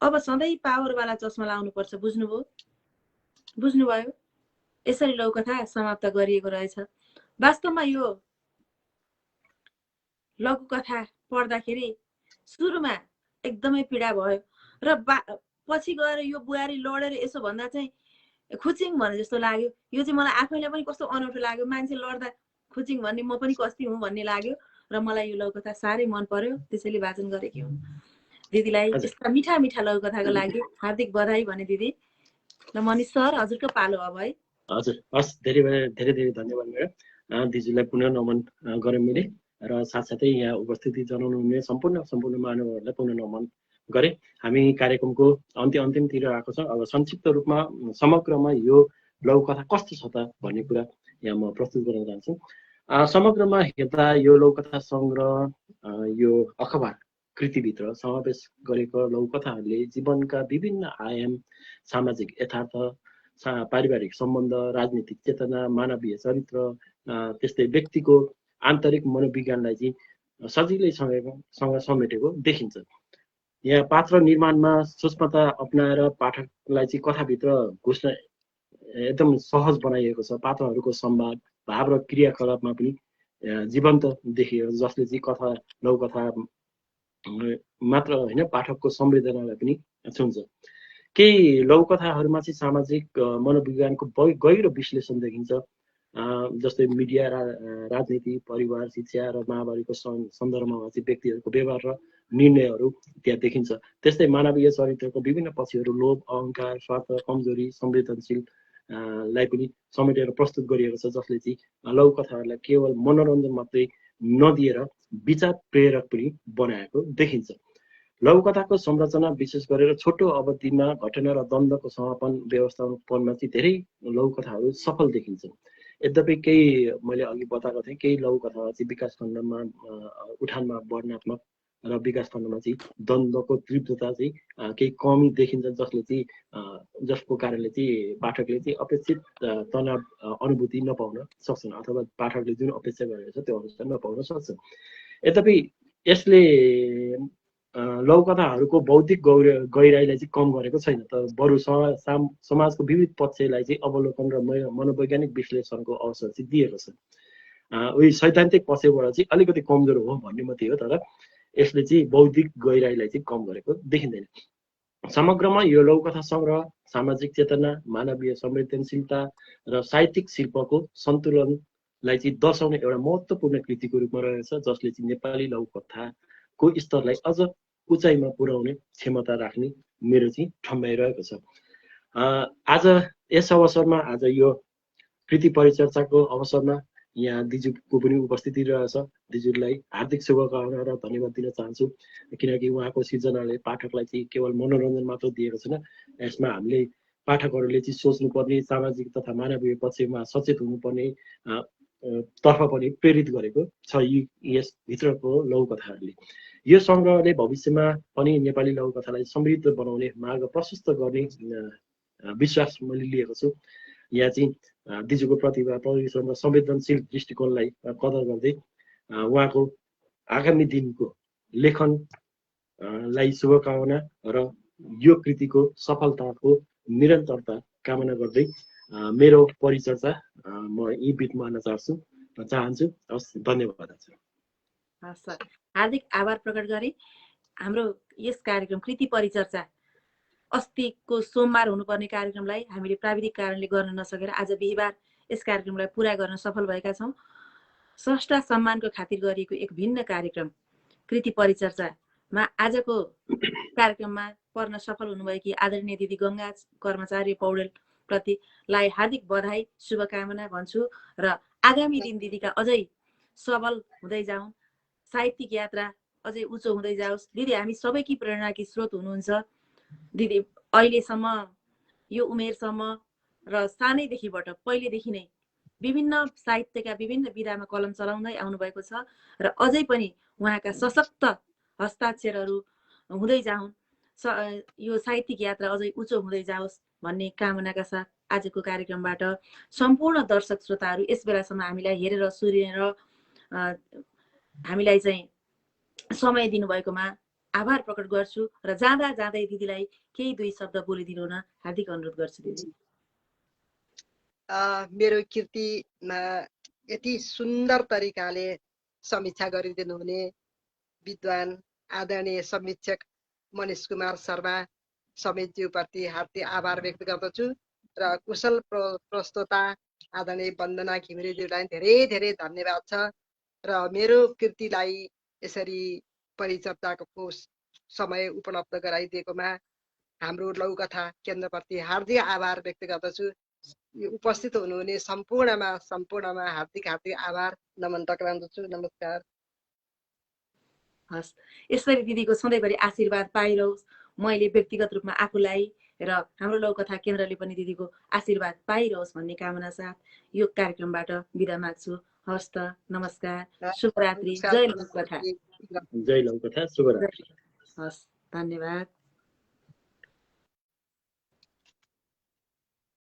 अब सधैँ पावरवाला चस्मा लाउनुपर्छ, बुझ्नुभयो? यसरी लघुकथा समाप्त गरिएको रहेछ। वास्तवमा यो लघुकथा पढ्दाखेरि सुरुमा एकदमै पीडा भयो र पछि गएर यो बुहारी लडेर यसो भन्दा चाहिँ खुचिङ भने जस्तो लाग्यो। यो चाहिँ मलाई आफैलाई पनि कस्तो अनौठो लाग्यो, मान्छे लड्दा खुचिङ भन्ने म पनि कस्ती हुँ भन्ने लाग्यो र मलाई यो लघुकथा साह्रै मन पर्यो, त्यसैले वाचन गरेकी हुँ। दिदीलाई यस्ता मिठा मिठा लघुकथाको लागि हार्दिक बधाई भने दिदी। र मनिष सर, हजुरको पालो अब है। हजुर, हस्, धेरै धेरै धन्यवाद म्याडम। दिदीलाई पुनः नमन गरौँ मैले, र साथसाथै यहाँ उपस्थिति जनाउनु हुने सम्पूर्ण महानुभावहरूलाई पुनः नमन गरे। हामी कार्यक्रमको अन्तिमतिर आएको छौँ। अब संक्षिप्त रूपमा समग्रमा यो लघुकथा कस्तो छ त भन्ने कुरा यहाँ म प्रस्तुत गर्न चाहन्छु। समग्रमा हेर्दा यो लघुकथा सङ्ग्रह, यो अखबार कृतिभित्र समावेश गरेको लघुकथाहरूले जीवनका विभिन्न आयाम, सामाजिक यथार्थ, पारिवारिक सम्बन्ध, राजनीतिक चेतना, मानवीय चरित्र, त्यस्तै व्यक्तिको आन्तरिक मनोविज्ञानलाई चाहिँ सजिलैसँग समेटेको देखिन्छ। यहाँ पात्र निर्माणमा सूक्ष्मता अपनाएर पाठकलाई चाहिँ कथाभित्र घुस्न एकदम सहज बनाइएको छ। पात्रहरूको संवाद, भाव र क्रियाकलापमा पनि जीवन्त देखियो, जसले चाहिँ लघुकथा मात्र होइन, पाठकको संवेदनालाई पनि छुन्छ। केही लघुकथाहरूमा चाहिँ सामाजिक मनोविज्ञानको गहिरो विश्लेषण देखिन्छ, जस्तै मिडिया, राजनीति, परिवार, शिक्षा र महामारीको सन्दर्भमा चाहिँ व्यक्तिहरूको व्यवहार र निर्णयहरू त्यहाँ देखिन्छ। त्यस्तै मानवीय चरित्रको विभिन्न पक्षहरू, लोभ, अहङ्कार, स्वार्थ, कमजोरी, संवेदनशील लाई पनि समेटेर प्रस्तुत गरिएको छ, जसले चाहिँ लघुकथाहरूलाई केवल मनोरञ्जन मात्रै नदिएर विचार प्रेरक पनि बनाएको देखिन्छ। लघुकथाको संरचना विशेष गरेर छोटो अवधिमा घटना र द्वन्द्वको समापन व्यवस्थापनमा चाहिँ धेरै लघुकथाहरू सफल देखिन्छन्। यद्यपि केही मैले अघि बताएको थिएँ, केही लघुकथा चाहिँ विकास खण्डमा उठानमा वर्णनात्मक र विकास खण्डमा चाहिँ द्वन्द्वको तीव्रता चाहिँ केही कमी देखिन्छ, जसको कारणले चाहिँ पाठकले चाहिँ अपेक्षित तनाव अनुभूति नपाउन सक्छन्, अथवा पाठकले जुन अपेक्षा गरेको छ त्यो अनुसार नपाउन सक्छन्। यद्यपि यसले लघुकथाहरूको बौद्धिक गहिराईलाई चाहिँ कम गरेको छैन, तर बरु समाजको विविध पक्षलाई चाहिँ अवलोकन र मनोवैज्ञानिक विश्लेषणको अवसर चाहिँ दिएको छ। उही सैद्धान्तिक पक्षबाट चाहिँ अलिकति कमजोर हो भन्ने मात्रै हो, तर यसले चाहिँ बौद्धिक गहिराईलाई चाहिँ कम गरेको देखिँदैन। समग्रमा यो लघुकथा सङ्ग्रह सामाजिक चेतना, मानवीय संवेदनशीलता र साहित्यिक शिल्पको सन्तुलनलाई चाहिँ दर्शाउने एउटा महत्त्वपूर्ण कृतिको रूपमा रहेछ, जसले चाहिँ नेपाली लघुकथाको स्तरलाई अझ उचाइमा पुर्याउने क्षमता राख्ने मेरो चाहिँ ठम्ब्याइरहेको छ। आज यस अवसरमा, आज यो कृति परिचर्चाको अवसरमा यहाँ दिजुको पनि उपस्थिति रहेछ। दिजुलाई हार्दिक शुभकामना र धन्यवाद दिन चाहन्छु, किनकि उहाँको सिर्जनाले पाठकलाई चाहिँ केवल मनोरञ्जन मात्र दिएको छैन, यसमा हामीले पाठकहरूले चाहिँ सोच्नुपर्ने, सामाजिक तथा मानवीय पक्षमा सचेत हुनुपर्ने तर्फ पनि प्रेरित गरेको छ यसभित्रको लघुकथाहरूले। यो सङ्ग्रहले भविष्यमा पनि नेपाली लघुकथालाई समृद्ध बनाउने मार्ग प्रशस्त गर्ने विश्वास मैले लिएको छु। यहाँ चाहिँ दिजुको प्रतिभा, परिश्रम र संवेदनशील दृष्टिकोणलाई कदर गर्दै उहाँको आगामी दिनको लेखनलाई शुभकामना र यो कृतिको सफलताको निरन्तरता कामना गर्दै मेरो परिचर्चा म यही बिटमा चाहन्छु। हस्, धन्यवाद। हस् सर, हार्दिक आभार प्रकट गरे। हाम्रो यस कार्यक्रम कृति परिचर्चा अस्तिको सोमबार हुनुपर्ने कार्यक्रमलाई हामीले प्राविधिक कारणले गर्न नसकेर आज बिहिबार यस कार्यक्रमलाई पुरा गर्न सफल भएका छौँ। स्रष्टा सम्मानको खातिर गरिएको एक भिन्न कार्यक्रम कृति परिचर्चामा आजको कार्यक्रममा पर्न सफल हुनुभएकी आदरणीय दिदी गङ्गा कर्मचारी पौडेल प्रतिलाई हार्दिक बधाई, शुभकामना भन्छु र आगामी दिन दिदीका अझै सबल हुँदै जाउन्, साहित्यिक यात्रा अझै उच्च हुँदै जाओस्। दिदी हामी सबैकी प्रेरणाकी स्रोत हुनुहुन्छ। दिदी अहिलेसम्म यो उमेरसम्म र सानैदेखिबाट पहिलेदेखि नै विभिन्न साहित्यका विभिन्न विधामा कलम चलाउँदै आउनुभएको छ र अझै पनि उहाँका सशक्त हस्ताक्षरहरू हुँदै जाउन्, यो साहित्यिक यात्रा अझै उच्च हुँदै जाओस् भन्ने कामनाका साथ आजको कार्यक्रमबाट सम्पूर्ण दर्शक श्रोताहरू यस बेलासम्म हामीलाई हेरेर सुनेर हामीलाई चाहिँ समय दिनुभएकोमा आभार प्रकट गर्छु र जाँदा जाँदै दिदीलाई केही दुई शब्द बोलिदिनु हुन हार्दिक अनुरोध गर्छु। दिदी, मेरो कृतिमा यति सुन्दर तरिकाले समीक्षा गरिदिनु हुने विद्वान आदरणीय समीक्षक मनिष कुमार शर्मा समेतज्यूप्रति हार्दिक आभार व्यक्त गर्दछु र कुशल प्रस्तोता आदरणीय वन्दना घिमिरेज्यूलाई धेरै धेरै धन्यवाद छ र मेरो कृतिलाई यसरी परिचर्चाको समय उपलब्ध गराइदिएकोमा हाम्रो लघुकथा केन्द्रप्रति हार्दिक आभार व्यक्त गर्दछु। उपस्थित हुनुहुने सम्पूर्णमा हार्दिक आभार नमन टक्राउँदछु। नमस्कार। हस्, यसरी दिदीको सधैँभरि आशीर्वाद पाइरहोस्। मैले व्यक्तिगत रूपमा आफूलाई र हाम्रो लघुकथा केन्द्रले पनि दिदीको आशीर्वाद पाइरहोस् भन्ने कामना साथ यो कार्यक्रमबाट बिदा माग्छु। हस् त, नमस्कार, शुभरात्रि, जय लघुकथा। जय लघुकथा, शुभरात्रि। हस्, धन्यवाद।